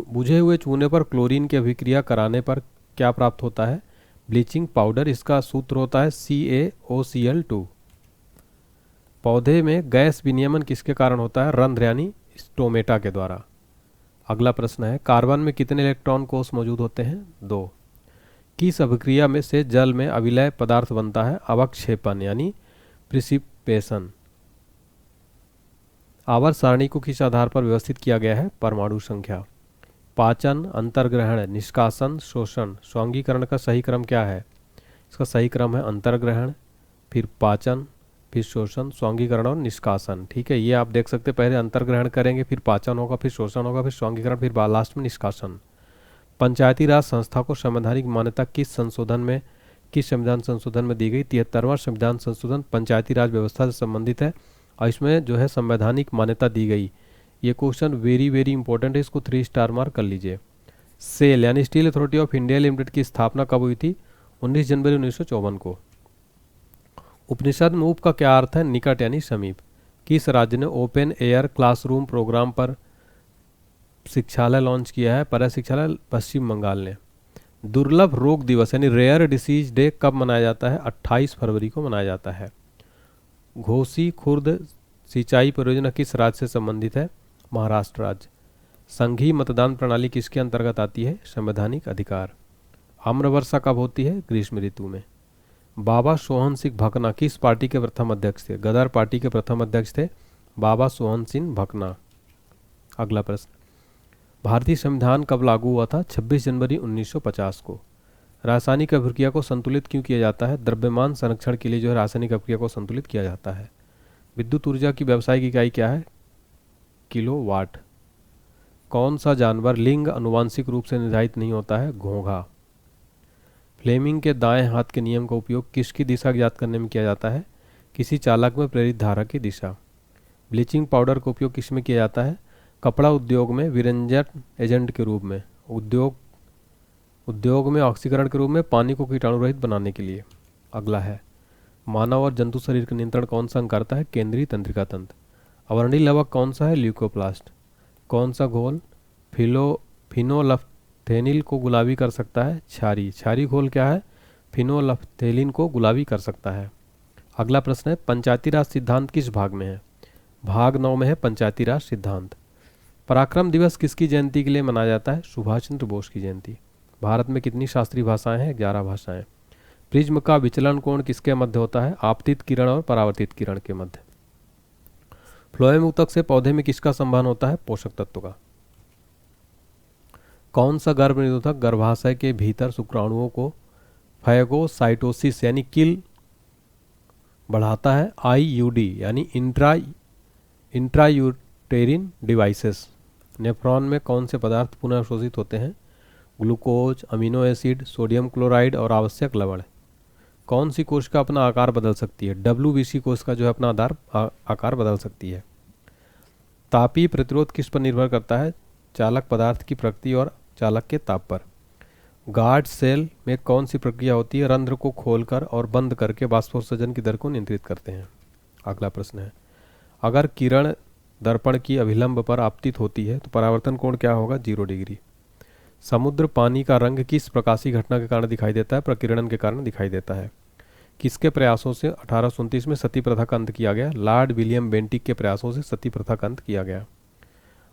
बुझे हुए चूने पर क्लोरीन की अभिक्रिया कराने पर क्या प्राप्त होता है? Bleaching powder. इसका सूत्र होता है CaOCl2। पौधे में गैस विनियमन किसके कारण होता है? रंध्र यानी स्टोमेटा के द्वारा। अगला प्रश्न है, कार्बन में कितने इलेक्ट्रॉन कोष मौजूद होते हैं? 2। किस अभिक्रिया में से जल में अविलय पदार्थ बनता है? अवक्षेपण यानी प्रिसिपिटेशन। आवर्त सारणी को किस आधार पर व्यवस्थित किया गया है? परमाणु संख्या। पाचन, अंतर्ग्रहण, निष्कासन, शोषण, स्वांगीकरण का सही क्रम क्या है? इसका सही क्रम है अंतर्ग्रहण, फिर पाचन, फिर शोषण, स्वांगीकरण और निष्कासन। ठीक है, ये आप देख सकते हैं, पहले अंतर्ग्रहण करेंगे, फिर पाचन होगा, फिर शोषण होगा, फिर स्वांगीकरण, फिर लास्ट में निष्कासन। पंचायती राज संस्था को संवैधानिक मान्यता किस संविधान संशोधन में दी गई? 73वां संविधान संशोधन पंचायती राज व्यवस्था से संबंधित है और इसमें जो है संवैधानिक मान्यता दी गई। ये क्वेश्चन वेरी वेरी इंपॉर्टेंट है, इसको 3 स्टार मार्क कर लीजिए। सेल यानी steel authority of India limited की स्थापना कब हुई थी? 19 जनवरी 1954 को। उपनिषद में उप का क्या अर्थ है? निकट यानी समीप। किस राज्य ने ओपन एयर क्लासरूम प्रोग्राम पर शिक्षालय लॉन्च किया है? पर्या शिक्षालय पश्चिम बंगाल ने। दुर्लभ रोग दिवस यानी रेयर डिसीज डे कब मनाया जाता है? 28 फरवरी को मनाया जाता है। घोसी खुर्द सिंचाई परियोजना किस राज्य से संबंधित है? महाराष्ट्र राज्य। संघीय मतदान प्रणाली किसके अंतर्गत आती है? संवैधानिक अधिकार। आम्र वर्षा कब होती है? ग्रीष्म ऋतु में। बाबा सोहन सिंह भकना किस पार्टी के प्रथम अध्यक्ष थे? गदर पार्टी के प्रथम अध्यक्ष थे बाबा सोहन सिंह भकना। अगला प्रश्न, भारतीय संविधान कब लागू हुआ था? 26 जनवरी 1950 को। रासायनिक अभिक्रिया को संतुलित क्यों किया जाता है? द्रव्यमान संरक्षण के लिए जो है रासायनिक अभिक्रिया को संतुलित किया जाता है। विद्युत ऊर्जा की व्यावसायिक इकाई क्या है? किलोवाट। कौन सा जानवर लिंग अनुवांशिक रूप से निर्धारित नहीं होता है? घोंघा। फ्लेमिंग के दाएं हाथ के नियम का उपयोग किसकी दिशा ज्ञात करने में किया जाता है? किसी चालक में प्रेरित धारा की दिशा। ब्लीचिंग पाउडर का उपयोग किस में किया जाता है? कपड़ा उद्योग में विरंजन एजेंट के रूप में। उद्योग में ऑक्सीकरण के रूप में, पानी को कीटाणु रहित बनाने के लिए। अगला है, मानव और जंतु शरीर का नियंत्रण कौन सा अंग करता है? केंद्रीय तंत्रिका तंत्र। अवर्णीय लवक कौन सा है? ल्यूकोप्लास्ट। कौन सा घोल फिनोल्फथेनिल को गुलाबी कर सकता है? क्षारी घोल क्या है? फिनोल्फथेलिन को गुलाबी कर सकता है। अगला प्रश्न है, पंचायती राज सिद्धांत किस भाग में है? भाग 9 में है पंचायती राज सिद्धांत। पराक्रम दिवस किसकी जयंती के लिए मनाया जाता है? सुभाष चंद्र बोस की जयंती। भारत में कितनी शास्त्रीय भाषाएं हैं? 11 भाषाएं। प्रिज्म का विचलन कोण किसके मध्य होता है? आपतित किरण और परावर्तित किरण के मध्य। फ्लोएम ऊतक से पौधे में किसका संवहन होता है? पोषक तत्व का। कौन सा गर्भ निरोधक गर्भाशय के भीतर शुक्राणुओं को फैगोसाइटोसिस यानी किल बढ़ाता है? IUD यानी इंट्रायूटेरिन डिवाइसेस। नेफ्रॉन में कौन से पदार्थ पुनः अवशोषित होते हैं? Glucose, amino acid, sodium chloride और आवश्यक लवण। कौन सी कोशिका अपना आकार बदल सकती है? WBC कोशिका जो है अपना आकार बदल सकती है। तापीय प्रतिरोध किस पर निर्भर करता है? चालक पदार्थ की प्रकृति और चालक के ताप पर। गार्ड सेल में कौन सी प्रक्रिया होती है? रंध्र को खोलकर और बंद करके वाष्पोत्सर्जन की दर को नियंत्रित करते हैं। अगला प्रश्न है, अगर किरण दर्पण की अभिलंब पर आपतित होती है तो परावर्तन कोण क्या होगा? 0 डिग्री। समुद्र पानी का रंग किस प्रकाशीय घटना के कारण दिखाई देता है? प्रकीर्णन के कारण दिखाई देता है। किसके प्रयासों से 1829 में सती प्रथा का अंत किया गया? लॉर्ड विलियम बेंटिक के प्रयासों से सती प्रथा का अंत किया गया।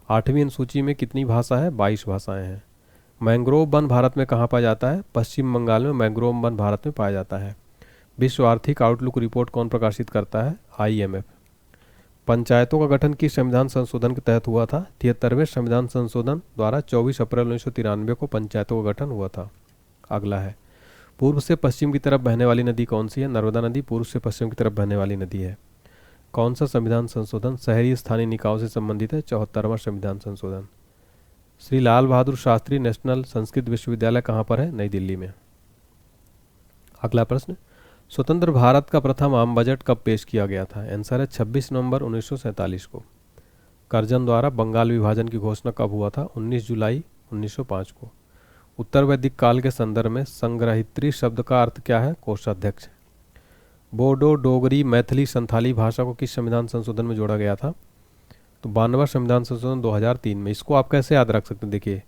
8वीं अनुसूची में कितनी भाषा है? 22 भाषाएं हैं। मैंग्रोव वन भारत में कहाँ पाया जाता है? पश्चिम बंगाल में मैंग्रोव वन भारत में पाया जाता है। विश्व आर्थिक आउटलुक रिपोर्ट कौन प्रकाशित करता है? IMF। पंचायतों का गठन किस संविधान संशोधन के तहत हुआ था? 73वें संविधान संशोधन द्वारा 24 अप्रैल 1993 को पंचायतों का गठन हुआ था। अगला है, पूर्व से पश्चिम की तरफ बहने वाली नदी कौन सी है? नर्मदा नदी पूर्व से पश्चिम की तरफ बहने वाली नदी है। कौन सा संविधान संशोधन शहरी स्थानीय निकायों से संबंधित है? 74वां संविधान संशोधन। श्री लाल बहादुर शास्त्री नेशनल संस्कृत विश्वविद्यालय कहाँ पर है? नई दिल्ली में। अगला प्रश्न, स्वतंत्र भारत का प्रथम आम बजट कब पेश किया गया था? आंसर है 26 नवंबर 1947 को। कर्जन द्वारा बंगाल विभाजन की घोषणा कब हुआ था? 19 जुलाई 1905 को। उत्तर वैदिक काल के संदर्भ में संग्रहित्री शब्द का अर्थ क्या है? कोषाध्यक्ष। बोडो, डोगरी, मैथिली, संथाली भाषा को किस संविधान संशोधन में जोड़ा गया था? तो 92वां संविधान संशोधन 2003 में। इसको आप कैसे याद रख सकते हैं? देखिए,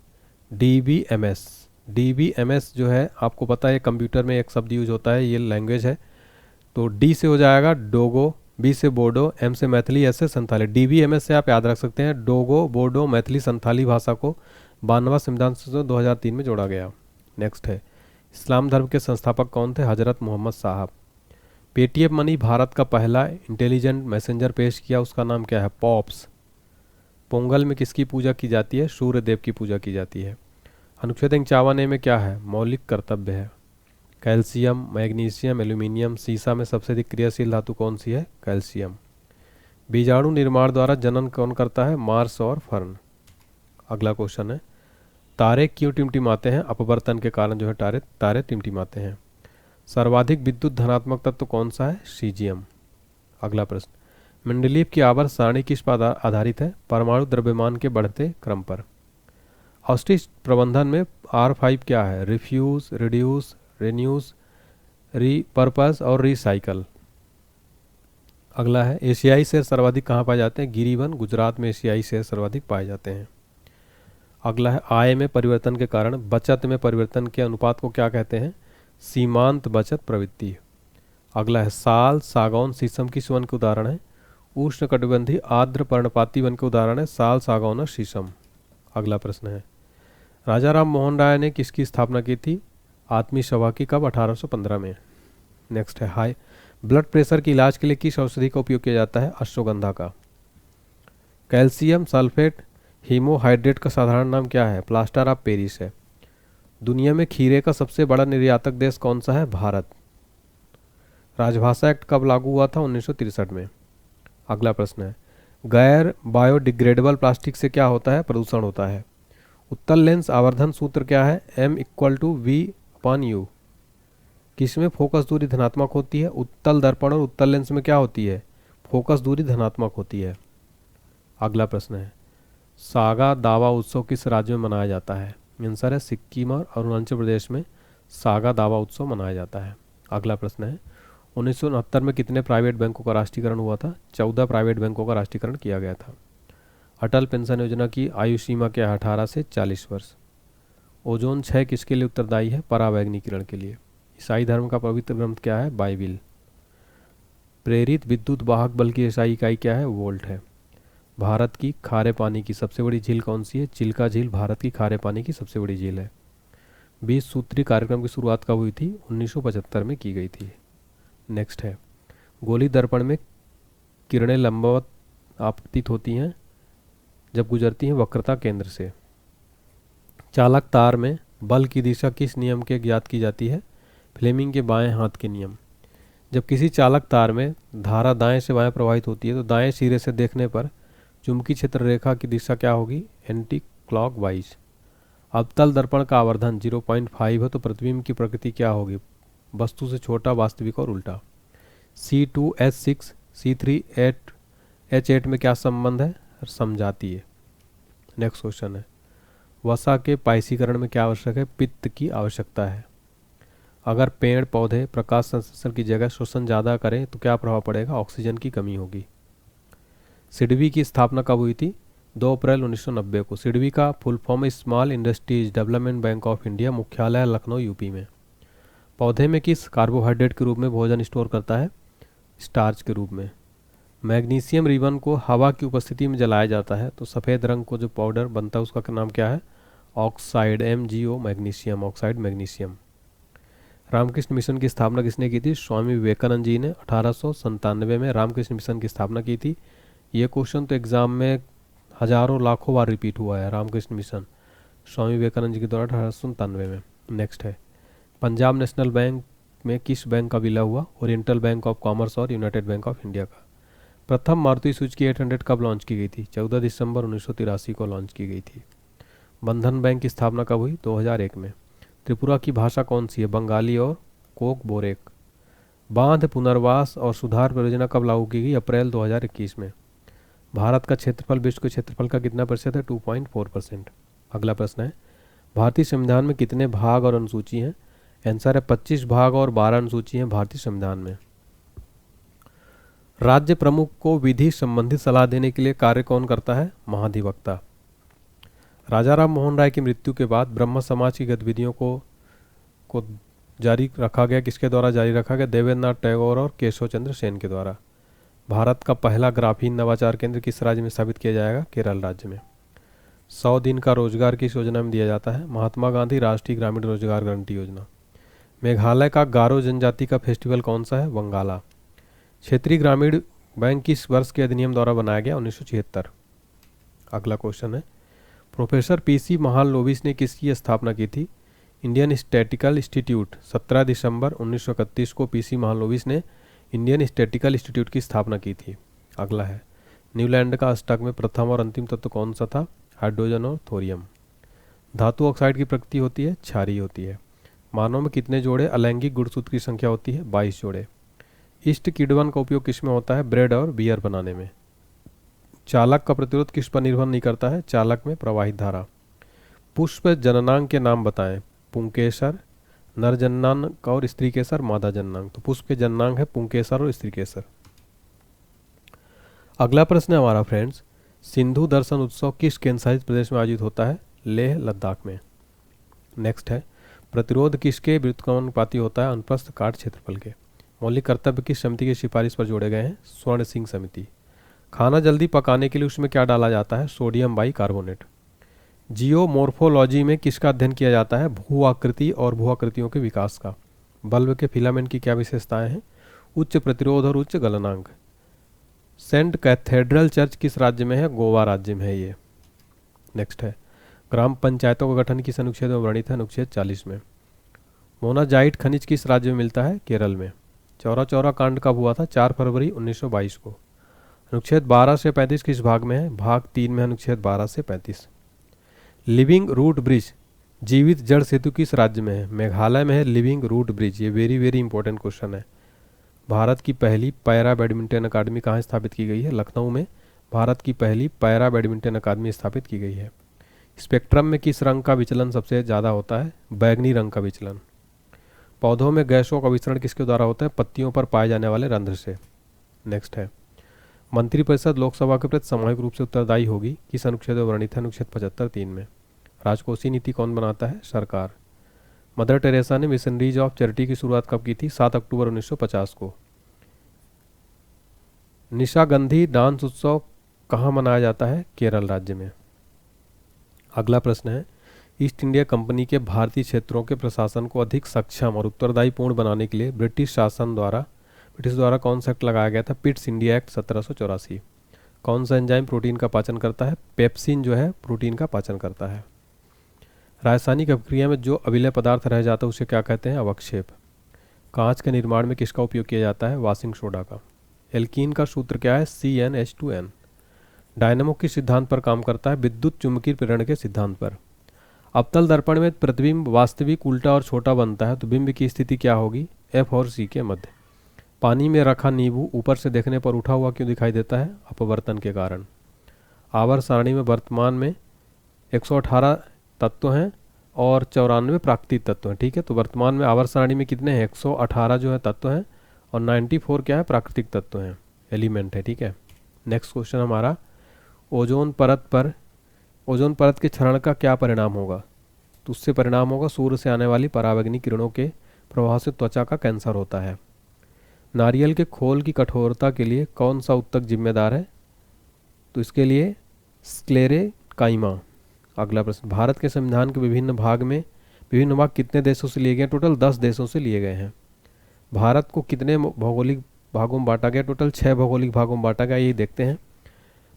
DBMS। DBMS जो है आपको पता है कंप्यूटर में एक शब्द यूज होता है, ये लैंग्वेज है। तो D से हो जाएगा डोगो, B से बोडो, M से मैथिली, S से संथाली। DBMS से आप याद रख सकते हैं डोगो, बोडो, मैथिली, संथाली भाषा को 92वां संविधान संशोधन 2003 में जोड़ा गया। नेक्स्ट है, इस्लाम धर्म के संस्थापक कौन थे? हजरत मोहम्मद साहब। पेटीएम मनी भारत का पहला इंटेलिजेंट मैसेंजर पेश किया, उसका नाम क्या है? पॉप्स। पोंगल में किसकी पूजा की जाती है? सूर्य देव की पूजा की जाती है। अनुच्छेद 51A में क्या है? मौलिक कर्तव्य है। कैल्शियम, मैग्नीशियम, एल्यूमिनियम, सीसा में सबसे अधिक क्रियाशील धातु कौन सी है? कैल्शियम। बीजाणु निर्माण द्वारा जनन कौन करता है? मार्स और फर्न। अगला क्वेश्चन है, तारे क्यों टिमटिमाते हैं? अपवर्तन के कारण जो है तारे टिमटिमाते हैं। सर्वाधिक विद्युत धनात्मक तत्व कौन सा है? सीजियम। अगला प्रश्न, मेंडलीव की आवर्त सारणी किस पर आधारित है? परमाणु द्रव्यमान के बढ़ते क्रम पर। ऑस्टिच प्रबंधन में R5 क्या है? रिफ्यूज, रिड्यूस, रिन्यूज, रीपर्पस और रिसाइकल। अगला है, एशियाई शेर सर्वाधिक कहाँ पाए जाते हैं? गिरिवन, गुजरात में एशियाई शेर सर्वाधिक पाए जाते हैं। अगला है, आय में परिवर्तन के कारण बचत में परिवर्तन के अनुपात को क्या कहते हैं? सीमांत बचत प्रवृत्ति। अगला है, साल, सागौन, शीशम किस वन के उदाहरण है? उष्णकटिबंधीय आर्द्र पर्णपाती वन के उदाहरण है साल, सागौन और शीशम। अगला प्रश्न है, राजा राम मोहन राय ने किसकी स्थापना की थी? आत्मी सभा की। कब? 1815 में। नेक्स्ट है, हाई ब्लड प्रेशर के इलाज के लिए किस औषधि का उपयोग किया जाता है? अश्वगंधा का। कैल्शियम सल्फेट हीमोहाइड्रेट का साधारण नाम क्या है? प्लास्टर ऑफ पेरिस है। दुनिया में खीरे का सबसे बड़ा निर्यातक देश कौन सा है? भारत। राजभाषा एक्ट कब लागू हुआ था? 1963 में। अगला प्रश्न है, गैर बायोडिग्रेडेबल प्लास्टिक से क्या होता है? प्रदूषण होता है। उत्तल लेंस आवर्धन सूत्र क्या है? M=V/U। किसमें फोकस दूरी धनात्मक होती है? उत्तल दर्पण और उत्तल लेंस में क्या होती है? फोकस दूरी धनात्मक होती है। अगला प्रश्न है, सागा दावा उत्सव किस राज्य में मनाया जाता है? आंसर है सिक्किम और अरुणाचल प्रदेश में सागा दावा उत्सव मनाया जाता है। अगला प्रश्न है, 1969 में कितने प्राइवेट बैंकों का राष्ट्रीयकरण हुआ था? 14 प्राइवेट बैंकों का राष्ट्रीयकरण किया गया था। अटल पेंशन योजना की आयु सीमा क्या है? 18 से 40 वर्ष। ओजोन क्षय किसके लिए उत्तरदायी है? पराबैंगनीकरण के लिए। ईसाई धर्म का पवित्र ग्रंथ क्या है? बाइबिल। प्रेरित विद्युत वाहक बल की एसआई इकाई क्या है? वोल्ट है। भारत की खारे पानी की सबसे बड़ी झील कौन सी है? चिल्का झील भारत की खारे पानी की सबसे बड़ी झील है। 20 सूत्री कार्यक्रम की शुरुआत कब हुई थी? 1975 में की गई थी। नेक्स्ट है, गोली दर्पण में किरणें लंबवत आपतित होती हैं जब गुजरती हैं वक्रता केंद्र से। चालक तार में बल की दिशा किस नियम के ज्ञात की जाती है? फ्लेमिंग के बाएं हाथ के नियम। जब किसी चालक तार में धारा दाएं से बाएं प्रवाहित होती है तो दाएं सिरे से देखने पर चुंबकीय क्षेत्र रेखा की दिशा क्या होगी? Anti clockwise. अवतल दर्पण का आवर्धन 0.5 है तो प्रतिबिंब की प्रकृति क्या होगी? वस्तु से छोटा, वास्तविक और उल्टा। C2H6 C3H8 में क्या संबंध है? समजातीय। नेक्स्ट क्वेश्चन है, वसा के पायसीकरण में क्या आवश्यक है? पित्त की आवश्यकता है। अगर पेड़ पौधे प्रकाश संश्लेषण की जगह श्वसन ज़्यादा करें तो क्या प्रभाव पड़ेगा? ऑक्सीजन की कमी होगी। सिडबी की स्थापना कब हुई थी? 2 अप्रैल 1990 को। सिडबी का full form small industries development bank of India, मुख्यालय लखनऊ यूपी में। पौधे में किस कार्बोहाइड्रेट के रूप में भोजन स्टोर करता है? स्टार्च के रूप में। मैग्नीशियम रिबन को हवा की उपस्थिति में जलाया जाता है तो सफ़ेद रंग को जो पाउडर बनता है उसका नाम क्या है? Oxide, MgO, magnesium oxide, magnesium. Ramakrishna mission की स्थापना किसने की थी? स्वामी विवेकानंद जी ने 1897 में रामकृष्ण मिशन की स्थापना की थी। ये क्वेश्चन तो एग्ज़ाम में हज़ारों लाखों बार रिपीट हुआ है। रामकृष्ण मिशन स्वामी विवेकानंद जी के द्वारा 1897 में। नेक्स्ट है, पंजाब नेशनल बैंक में किस बैंक का विलय हुआ? ओरिएंटल बैंक ऑफ कॉमर्स और यूनाइटेड बैंक ऑफ इंडिया का। प्रथम मारुति सुजुकी 800 कब लॉन्च की गई थी? 14 दिसंबर 1983 को लॉन्च की गई थी। बंधन बैंक की स्थापना कब हुई? 2001 में। त्रिपुरा की भाषा कौन सी है? बंगाली और कोक बोरेक। बांध पुनर्वास और सुधार परियोजना कब लागू की गई? अप्रैल 2021 में। भारत का क्षेत्रफल विश्व के क्षेत्रफल का कितना प्रतिशत है? 2.4%। अगला प्रश्न है, भारतीय संविधान में कितने भाग और अनुसूची हैं? आंसर है 25 भाग और 12 अनुसूची हैं भारतीय संविधान में। राज्य प्रमुख को विधि संबंधी सलाह देने के लिए कार्य कौन करता है? महाधिवक्ता। राजा राम मोहन राय की मृत्यु के बाद ब्रह्म समाज की गतिविधियों को जारी रखा गया। किसके द्वारा जारी रखा गया? देवेंद्रनाथ टैगोर और केशव चंद्र सेन के द्वारा। भारत का पहला ग्राफीन नवाचार केंद्र किस राज्य में स्थापित किया जाएगा? केरल राज्य में। 100 दिन का रोजगार किस योजना में दिया जाता है? महात्मा गांधी राष्ट्रीय ग्रामीण रोजगार गारंटी योजना। मेघालय का गारो जनजाति का फेस्टिवल कौन सा है? वंगाला। क्षेत्रीय ग्रामीण बैंक किस वर्ष के अधिनियम द्वारा बनाया गया? 1976। अगला क्वेश्चन है, प्रोफेसर PC महालनोबिस ने किसकी स्थापना की थी? Indian statistical institute. 17 दिसंबर 1931 को PC महालनोबिस ने इंडियन स्टैटिकल इंस्टीट्यूट की स्थापना की थी। अगला है, न्यूलैंड का अष्टक में प्रथम और अंतिम तत्व कौन सा था? हाइड्रोजन और थोरियम। धातु ऑक्साइड की प्रकृति होती है? क्षारीय होती है। मानव में कितने जोड़े अलैंगिक गुणसूत्र की संख्या होती है? 22 जोड़े। ईस्ट किडवन का उपयोग किस में होता है? ब्रेड और बियर बनाने में। चालक का प्रतिरोध किस पर निर्भर नहीं करता है? चालक में प्रवाहित धारा। पुष्प जननांग के नाम बताएं। पुंकेसर, नर जननांग और स्त्री केसर, मादा जननांग। तो पुष्प के जननांग है पुंकेसर और स्त्री केसर। अगला प्रश्न है हमारा फ्रेंड्स, सिंधु दर्शन उत्सव किस केंद्रशासित प्रदेश में आयोजित होता है? लेह लद्दाख में। नेक्स्ट है, प्रतिरोध किसके व्युत्क्रमानुपाती होता है? अनुप्रस्थ काट क्षेत्रफल के। मौलिक कर्तव्य किस समिति की सिफारिश पर जोड़े गए हैं? स्वर्ण सिंह समिति। खाना जल्दी पकाने के लिए उसमें क्या डाला जाता है? Sodium bicarbonate. जियोमोर्फोलॉजी में किसका अध्ययन किया जाता है? भू आकृति और भू आकृतियों के विकास का। बल्ब के फिलामेंट की क्या विशेषताएं हैं? उच्च प्रतिरोध और उच्च गलनांक। सेंट कैथेड्रल चर्च किस राज्य में है? गोवा राज्य में है ये। नेक्स्ट है, ग्राम पंचायतों का गठन किस अनुच्छेद में वर्णित है? अनुच्छेद 40 में। मोनाजाइट खनिज किस राज्य में मिलता है? केरल में। चौरा चौरा कांड कब हुआ था? 4 फरवरी 1922 को। अनुच्छेद 12 से 35 किस भाग में है? भाग 3 में। अनुच्छेद 12 से 35। लिविंग रूट ब्रिज, जीवित जड़ सेतु किस राज्य में है? मेघालय में है लिविंग रूट ब्रिज। ये वेरी वेरी इंपॉर्टेंट क्वेश्चन है। भारत की पहली पैरा बैडमिंटन अकादमी कहाँ स्थापित की गई है? लखनऊ में भारत की पहली पैरा बैडमिंटन अकादमी स्थापित की गई है। स्पेक्ट्रम में किस रंग का विचलन सबसे ज़्यादा होता है? बैगनी रंग का विचलन। पौधों में गैसों का विसरण किसके द्वारा होता है? पत्तियों पर पाए जाने वाले रंध्र से। नेक्स्ट है, मंत्रिपरिषद लोकसभा के प्रति सामूहिक रूप से उत्तरदायी होगी किस अनुच्छेद में वर्णित है? अनुच्छेद 75(3) में। राजकोषीय नीति कौन बनाता है? सरकार। मदर टेरेसा ने मिशनरीज ऑफ चैरिटी की शुरुआत कब की थी? 7 अक्टूबर 1950 को। निशागंधी डांस उत्सव कहाँ मनाया जाता है? केरल राज्य में। अगला प्रश्न है, ईस्ट इंडिया कंपनी के भारतीय क्षेत्रों के प्रशासन को अधिक सक्षम और उत्तरदायीपूर्ण बनाने के लिए ब्रिटिश द्वारा कौन सा एक्ट लगाया गया था? Pitt's India act 1784। कौन सा एंजाइम प्रोटीन का पाचन करता है? पेप्सिन जो है प्रोटीन का पाचन करता है। रासायनिक अभिक्रिया में जो अविलेय पदार्थ रह जाता है उसे क्या कहते हैं? अवक्षेप। कांच के निर्माण में किसका उपयोग किया जाता है? वाशिंग सोडा का। एल्कीन का सूत्र क्या है? CnH2n। डायनेमो किस सिद्धांत पर काम करता है? विद्युत चुम्बकीय प्रेरण के सिद्धांत पर। अवतल दर्पण में प्रतिबिंब वास्तविक उल्टा और छोटा बनता है तो बिंब की स्थिति क्या होगी? F और C के मध्य। पानी में रखा नींबू ऊपर से देखने पर उठा हुआ क्यों दिखाई देता है? अपवर्तन के कारण। आवर्त सारणी में वर्तमान में 118 तत्व हैं और 94 प्राकृतिक तत्व हैं। ठीक है, तो वर्तमान में आवर्त सारणी में कितने हैं? 118 जो है तत्व हैं और 94 क्या है? प्राकृतिक तत्व हैं, एलिमेंट है। ठीक है, नेक्स्ट क्वेश्चन हमारा, ओजोन परत के क्षरण का क्या परिणाम होगा? तो उससे परिणाम होगा सूर्य से आने वाली पराबैंगनी किरणों के प्रभाव से त्वचा का कैंसर होता है। नारियल के खोल की कठोरता के लिए कौन सा ऊतक जिम्मेदार है? तो इसके लिए स्क्लेरेकाइमा। अगला प्रश्न, भारत के संविधान के विभिन्न भाग कितने देशों से लिए गए? टोटल 10 देशों से लिए गए हैं। भारत को कितने भौगोलिक भागों में बांटा गया? टोटल 6 भौगोलिक भागों में बांटा गया। ये देखते हैं।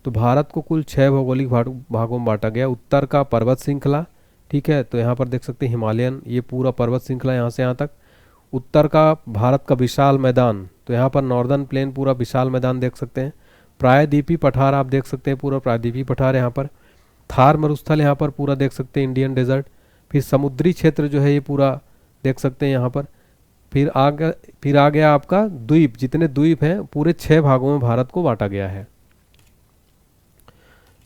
तो भारत को कुल 6 भौगोलिक भागों में बांटा गया। उत्तर का पर्वत श्रृंखला, ठीक है, तो यहाँ पर देख सकते हैं हिमालयन, ये पूरा पर्वत श्रृंखला यहाँ से यहाँ तक। उत्तर का भारत का विशाल मैदान, तो यहाँ पर नॉर्दर्न प्लेन पूरा विशाल मैदान देख सकते हैं। प्रायद्वीपीय पठार आप देख सकते हैं, पूरा प्रायद्वीपीय पठार यहाँ पर। थार मरुस्थल यहाँ पर पूरा देख सकते हैं, इंडियन डेजर्ट। फिर समुद्री क्षेत्र जो है ये पूरा देख सकते हैं यहाँ पर। फिर आ गया आपका द्वीप, जितने द्वीप हैं पूरे 6 भागों में भारत को बांटा गया है।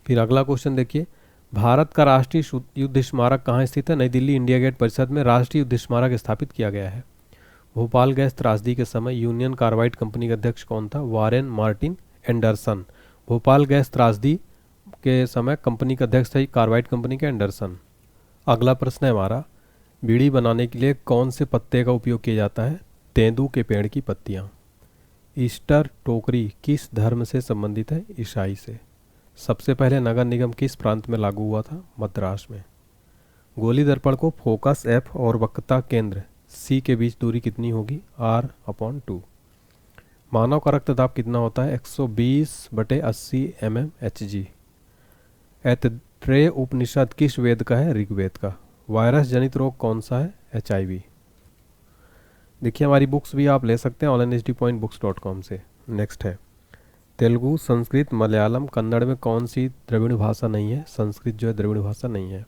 फिर अगला क्वेश्चन देखिए, भारत का राष्ट्रीय युद्ध स्मारक कहाँ स्थित है? नई दिल्ली इंडिया गेट परिसर में राष्ट्रीय युद्ध स्मारक स्थापित किया गया है। भोपाल गैस त्रासदी के समय यूनियन कार्बाइड कंपनी का अध्यक्ष कौन था? Warren Martin Anderson. Bhopal gas त्रासदी के समय कंपनी का अध्यक्ष था कार्बाइड कंपनी का एंडरसन। अगला प्रश्न है हमारा, बीड़ी बनाने के लिए कौन से पत्ते का उपयोग किया जाता है? तेंदू के पेड़ की पत्तियां। ईस्टर टोकरी किस धर्म से संबंधित है? ईसाई से। सबसे पहले नगर निगम किस प्रांत में लागू हुआ था? मद्रास में। गोली दर्पण को फोकस एफ और वक्रता केंद्र सी के बीच दूरी कितनी होगी? r/2। मानव का रक्तदाब कितना होता है? 120/80 mmHg। ऐतरेय उपनिषद किस वेद का है? ऋग्वेद का। वायरस जनित रोग कौन सा है? HIV। देखिए हमारी बुक्स भी आप ले सकते हैं onlinehd.books.com से। नेक्स्ट है, तेलुगु, संस्कृत, मलयालम, कन्नड़ में कौन सी द्रविड़ भाषा नहीं है? संस्कृत जो है द्रविड़ भाषा नहीं है।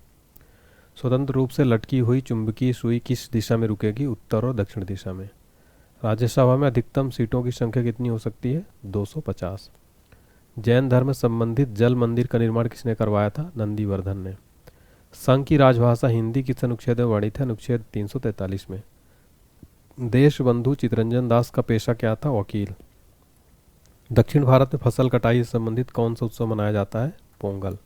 स्वतंत्र रूप से लटकी हुई चुंबकीय सुई किस दिशा में रुकेगी? उत्तर और दक्षिण दिशा में। राज्यसभा में अधिकतम सीटों की संख्या कितनी हो सकती है? 250। जैन धर्म संबंधित जल मंदिर का निर्माण किसने करवाया था? नंदीवर्धन ने। संघ की राजभाषा हिंदी किस अनुच्छेद में वर्णित है? अनुच्छेद 343 में। देशबंधु चितरंजन दास का पेशा क्या था? वकील। दक्षिण भारत में फसल कटाई से संबंधित कौन सा उत्सव मनाया जाता है? पोंगल।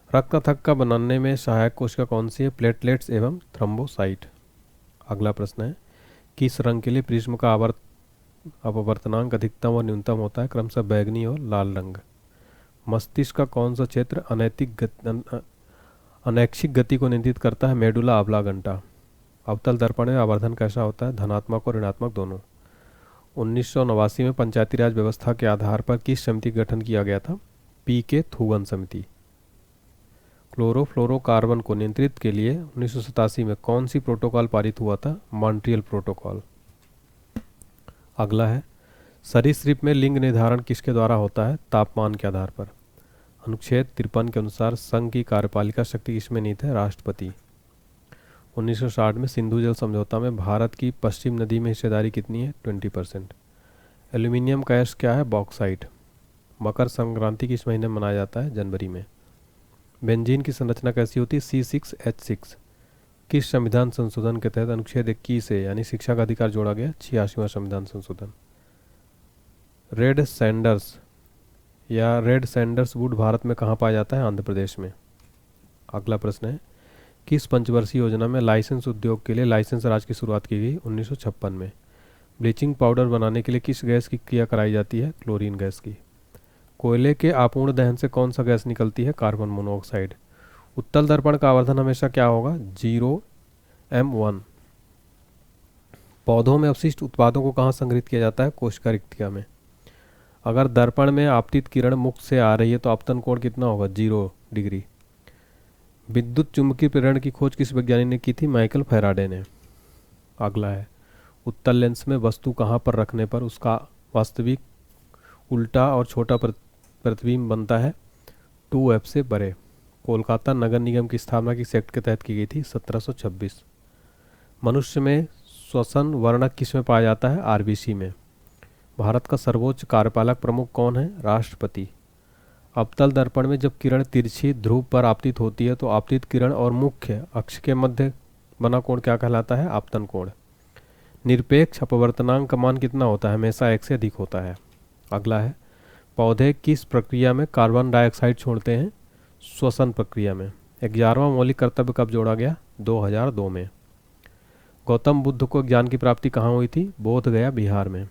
रक्त थक्का बनाने में सहायक कोशिका कौन सी है? प्लेटलेट्स एवं थ्रोम्बोसाइट। अगला प्रश्न है, किस रंग के लिए प्रिज्म का अपवर्तनांक अधिकतम और न्यूनतम होता है? क्रमशः बैगनी और लाल रंग। मस्तिष्क का कौन सा क्षेत्र अनैच्छिक गति को नियंत्रित करता है? Medulla oblongata. अवतल दर्पण में आवर्धन कैसा होता है? धनात्मक और ऋणात्मक दोनों। 1989 में पंचायती राज व्यवस्था के आधार पर किस समिति का गठन किया गया था? पी.के. थूगन समिति। क्लोरोफ्लोरोकार्बन को नियंत्रित के लिए 1987 में कौन सी प्रोटोकॉल पारित हुआ था? Montreal protocol. अगला है, सरीसृप में लिंग निर्धारण किसके द्वारा होता है? तापमान के आधार पर। अनुच्छेद 53 के अनुसार संघ की कार्यपालिका शक्ति किसमें निहित है? राष्ट्रपति। 1960 में सिंधु जल समझौता में भारत की पश्चिम नदी में हिस्सेदारी कितनी है? 20%। एल्यूमिनियम का एश क्या है? बॉक्साइट। मकर संक्रांति किस महीने में मनाया जाता है? जनवरी में। बेंजीन की संरचना कैसी होती है? C6H6। किस संविधान संशोधन के तहत अनुच्छेद 21 से यानी शिक्षा का अधिकार जोड़ा गया? 86वां संविधान संशोधन। रेड सैंडर्स वुड भारत में कहाँ पाया जाता है? आंध्र प्रदेश में। अगला प्रश्न है, किस पंचवर्षीय योजना में लाइसेंस उद्योग के लिए लाइसेंस राज की शुरुआत की गई? 1956 में। ब्लीचिंग पाउडर बनाने के लिए किस गैस की क्रिया कराई जाती है? क्लोरीन गैस की। कोयले के अपूर्ण दहन से कौन सा गैस निकलती है? Carbon monoxide. उत्तल दर्पण का आवर्धन हमेशा क्या होगा? 0m1। पौधों में अपशिष्ट उत्पादों को कहाँ संग्रहित किया जाता है? कोशिका रिक्तिका में। अगर दर्पण में आपतित किरण मुक्त से आ रही है तो आपतन कोण कितना होगा? 0 डिग्री। विद्युत चुंबकीय प्रेरण की खोज किस वैज्ञानिक ने की थी? माइकल फैराडे ने। अगला है, उत्तल लेंस में वस्तु कहाँ पर रखने पर उसका वास्तविक उल्टा और छोटा प्रतिबिंब बनता है? 2f से बड़े। कोलकाता नगर निगम की स्थापना किस एक्ट के तहत की गई थी? 1726। मनुष्य में श्वसन वर्णक किस में पाया जाता है? RBC में। भारत का सर्वोच्च कार्यपालक प्रमुख कौन है? राष्ट्रपति। अवतल दर्पण में जब किरण तिरछी ध्रुव पर आपतित होती है तो आपतित किरण और मुख्य अक्ष के मध्य बना कोण क्या कहलाता है? आपतन कोण। निरपेक्ष अपवर्तनांक का मान कितना होता है? हमेशा 1 से अधिक होता है। अगला है, पौधे किस प्रक्रिया में कार्बन डाइऑक्साइड छोड़ते हैं? श्वसन प्रक्रिया में। 11वां मौलिक कर्तव्य कब जोड़ा गया? 2002 में। गौतम बुद्ध को ज्ञान की प्राप्ति कहाँ हुई थी? बोध गया, बिहार में।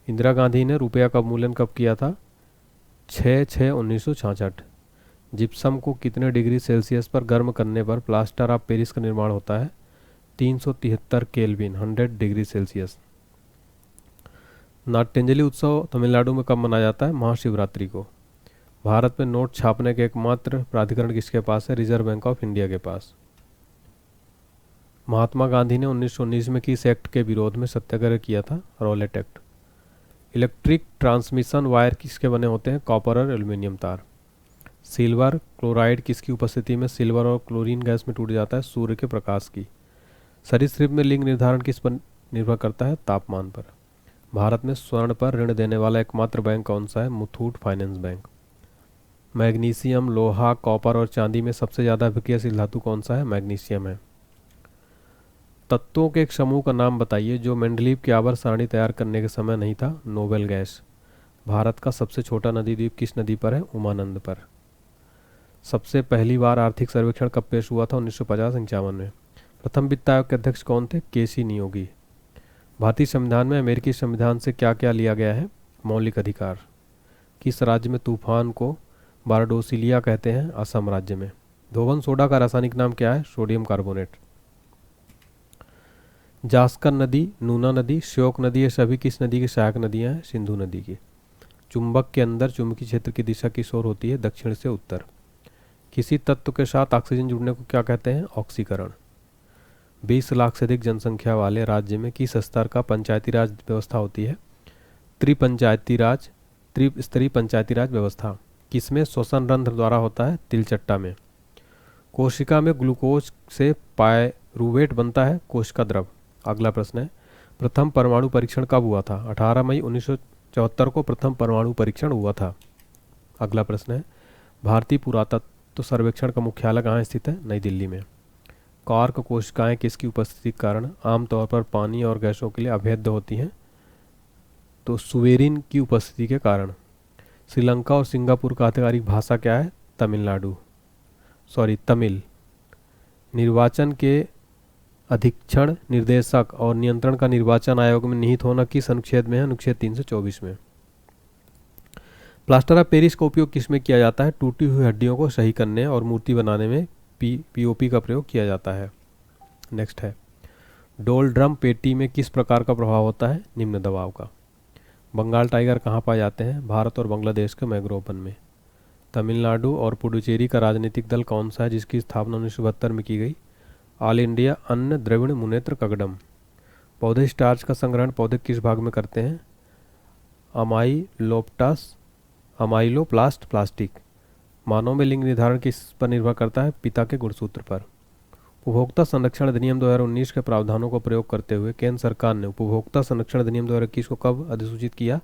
इंदिरा गांधी ने रुपया का अवमूल्यन कब किया था? 6/6/1966। जिप्सम को कितने डिग्री सेल्सियस पर गर्म करने पर प्लास्टर ऑफ पेरिस का निर्माण होता है? 373 केल्विन, 100 डिग्री सेल्सियस। नाट्यांजलि उत्सव तमिलनाडु में कब मनाया जाता है? महाशिवरात्रि को। भारत में नोट छापने के एकमात्र प्राधिकरण किसके पास है? रिजर्व बैंक ऑफ इंडिया के पास। महात्मा गांधी ने 1919 में किस एक्ट के विरोध में सत्याग्रह किया था? Rowlatt act. Electric transmission wire किसके बने होते हैं? कॉपर और एल्यूमिनियम तार। सिल्वर क्लोराइड किसकी उपस्थिति में सिल्वर और क्लोरीन गैस में टूट जाता है? सूर्य के प्रकाश की। सरीसृप में लिंग निर्धारण किस पर निर्भर करता है? तापमान पर। भारत में स्वर्ण पर ऋण देने वाला एकमात्र बैंक कौन सा है? Muthoot finance bank. मैग्नीशियम, लोहा, कॉपर और चांदी में सबसे ज़्यादा विक्रियाशील धातु कौन सा है? मैग्नीशियम है। तत्वों के एक समूह का नाम बताइए जो मेंडलीव की आवर्त सारणी तैयार करने के समय नहीं था? Noble gas. भारत का सबसे छोटा नदी द्वीप किस नदी पर है? उमानंद पर। सबसे पहली बार आर्थिक सर्वेक्षण कब पेश हुआ था? 1950-51 में। प्रथम वित्त आयोग के अध्यक्ष कौन थे? केसी नियोगी। भारतीय संविधान में अमेरिकी संविधान से क्या क्या लिया गया है? मौलिक अधिकार। किस राज्य में तूफान को बारडोसिलिया कहते हैं? असम राज्य में। धोवन सोडा का रासायनिक नाम क्या है? Sodium carbonate. जास्कर नदी, नूना नदी, श्योक नदी, ये सभी किस नदी की सहायक नदियां हैं? सिंधु नदी की। चुंबक के अंदर चुंबकीय क्षेत्र की दिशा किस ओर होती है? दक्षिण से उत्तर। किसी तत्व के साथ ऑक्सीजन जुड़ने को क्या कहते हैं? ऑक्सीकरण। 20 लाख से अधिक जनसंख्या वाले राज्य में किस स्तर का पंचायती राज व्यवस्था होती है? त्रिस्तरीय पंचायती राज व्यवस्था। किसमें श्वसन रंध्र द्वारा होता है? तिलचट्टा में। कोशिका में ग्लूकोज से पायरूवेट बनता है? कोशिका द्रव। अगला प्रश्न है, प्रथम परमाणु परीक्षण कब हुआ था? 18 मई 1974 को प्रथम परमाणु परीक्षण हुआ था। अगला प्रश्न है, भारतीय पुरातत्व सर्वेक्षण का मुख्यालय कहाँ स्थित है? नई दिल्ली में। कार्क कोशिकाएं किसकी उपस्थिति के कारण आमतौर पर पानी और गैसों के लिए अभेद्य होती हैं? तो सुवेरिन की उपस्थिति के कारण। श्रीलंका और सिंगापुर का आधिकारिक भाषा क्या है? तमिल। निर्वाचन के अधीक्षण, निर्देशक और नियंत्रण का निर्वाचन आयोग में निहित होना किस अनुच्छेद में है? अनुच्छेद 324 में। प्लास्टर ऑफ पेरिस का उपयोग किस में किया जाता है? टूटी हुई हड्डियों को सही करने और मूर्ति बनाने में पीओपी का प्रयोग किया जाता है। नेक्स्ट है, डोल ड्रम पेटी में किस प्रकार का प्रभाव होता है? निम्न दबाव का। बंगाल टाइगर कहाँ पाए जाते हैं? भारत और बांग्लादेश के मैंग्रोव वन में। तमिलनाडु और पुडुचेरी का राजनीतिक दल कौन सा है जिसकी स्थापना 1972 में की गई? ऑल इंडिया अन्न द्रविड़ मुनेत्र कगडम। पौधे स्टार्च का संग्रहण पौधे किस भाग में करते हैं? Amyloplast plastic. मानव में लिंग निर्धारण किस पर निर्भर करता है? पिता के गुणसूत्र पर। उपभोक्ता संरक्षण अधिनियम 2019 के प्रावधानों का प्रयोग करते हुए केंद्र सरकार ने उपभोक्ता संरक्षण अधिनियम 2021 को कब अधिसूचित किया?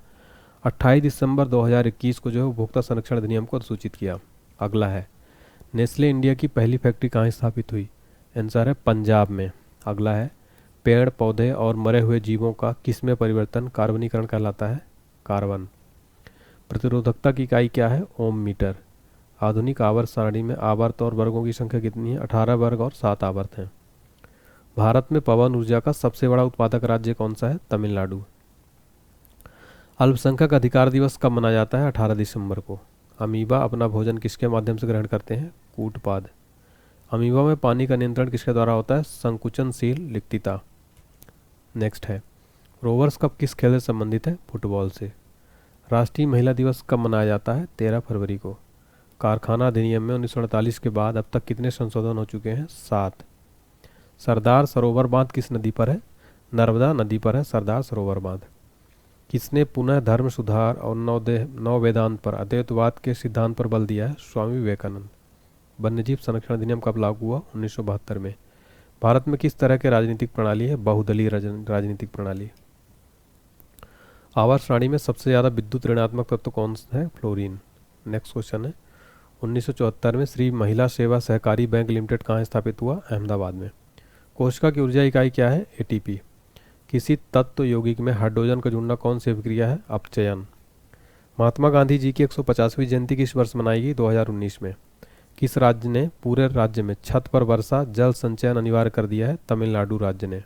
28 दिसंबर 2021 को जो है उपभोक्ता संरक्षण अधिनियम को अधिसूचित किया। अगला है, नेस्ले इंडिया की पहली फैक्ट्री कहाँ स्थापित हुई? आंसर है पंजाब में। अगला है, पेड़ पौधे और मरे हुए जीवों का किस में परिवर्तन कार्बनीकरण कहलाता है? कार्बन। प्रतिरोधकता की इकाई क्या है? ओम मीटर। आधुनिक आवर्त सारणी में आवर्त और वर्गों की संख्या कितनी है? 18 वर्ग और 7 आवर्त हैं। भारत में पवन ऊर्जा का सबसे बड़ा उत्पादक राज्य कौन सा है? तमिलनाडु। अल्पसंख्यक अधिकार दिवस कब मनाया जाता है? 18 दिसंबर को। अमीबा अपना भोजन किसके माध्यम से ग्रहण करते हैं? कूटपाद। अमीबा में पानी का नियंत्रण किसके द्वारा होता है? संकुचनशील लिप्तता। नेक्स्ट है, रोवर्स कप किस खेल से संबंधित है? फुटबॉल से। राष्ट्रीय महिला दिवस कब मनाया जाता है? 13 फरवरी को। कारखाना अधिनियम में 1948 के बाद अब तक कितने संशोधन हो चुके हैं? 7। सरदार सरोवर बांध किस नदी पर है? नर्मदा नदी पर है सरदार सरोवर बांध। किसने पुनः धर्म सुधार और नव वेदांत पर अद्वैतवाद के सिद्धांत पर बल दिया है? स्वामी विवेकानंद। वन्यजीव संरक्षण अधिनियम कब लागू हुआ? 1972 में। भारत में किस तरह की राजनीतिक प्रणाली है? बहुदलीय राजनीतिक प्रणाली। आवर्त सारणी में सबसे ज़्यादा विद्युत ऋणात्मक तत्व कौन सा है? फ्लोरीन। नेक्स्ट क्वेश्चन है, 1974 में श्री महिला सेवा सहकारी बैंक लिमिटेड कहाँ स्थापित हुआ? अहमदाबाद में। कोशिका की ऊर्जा इकाई क्या है? एटीपी। किसी तत्व यौगिक में हाइड्रोजन का जुड़ना कौन सी अभिक्रिया है? अपचयन। महात्मा गांधी जी की 150वीं जयंती किस वर्ष मनाई गई? 2019 में। किस राज्य ने पूरे राज्य में छत पर वर्षा जल संचयन अनिवार्य कर दिया है? तमिलनाडु राज्य ने।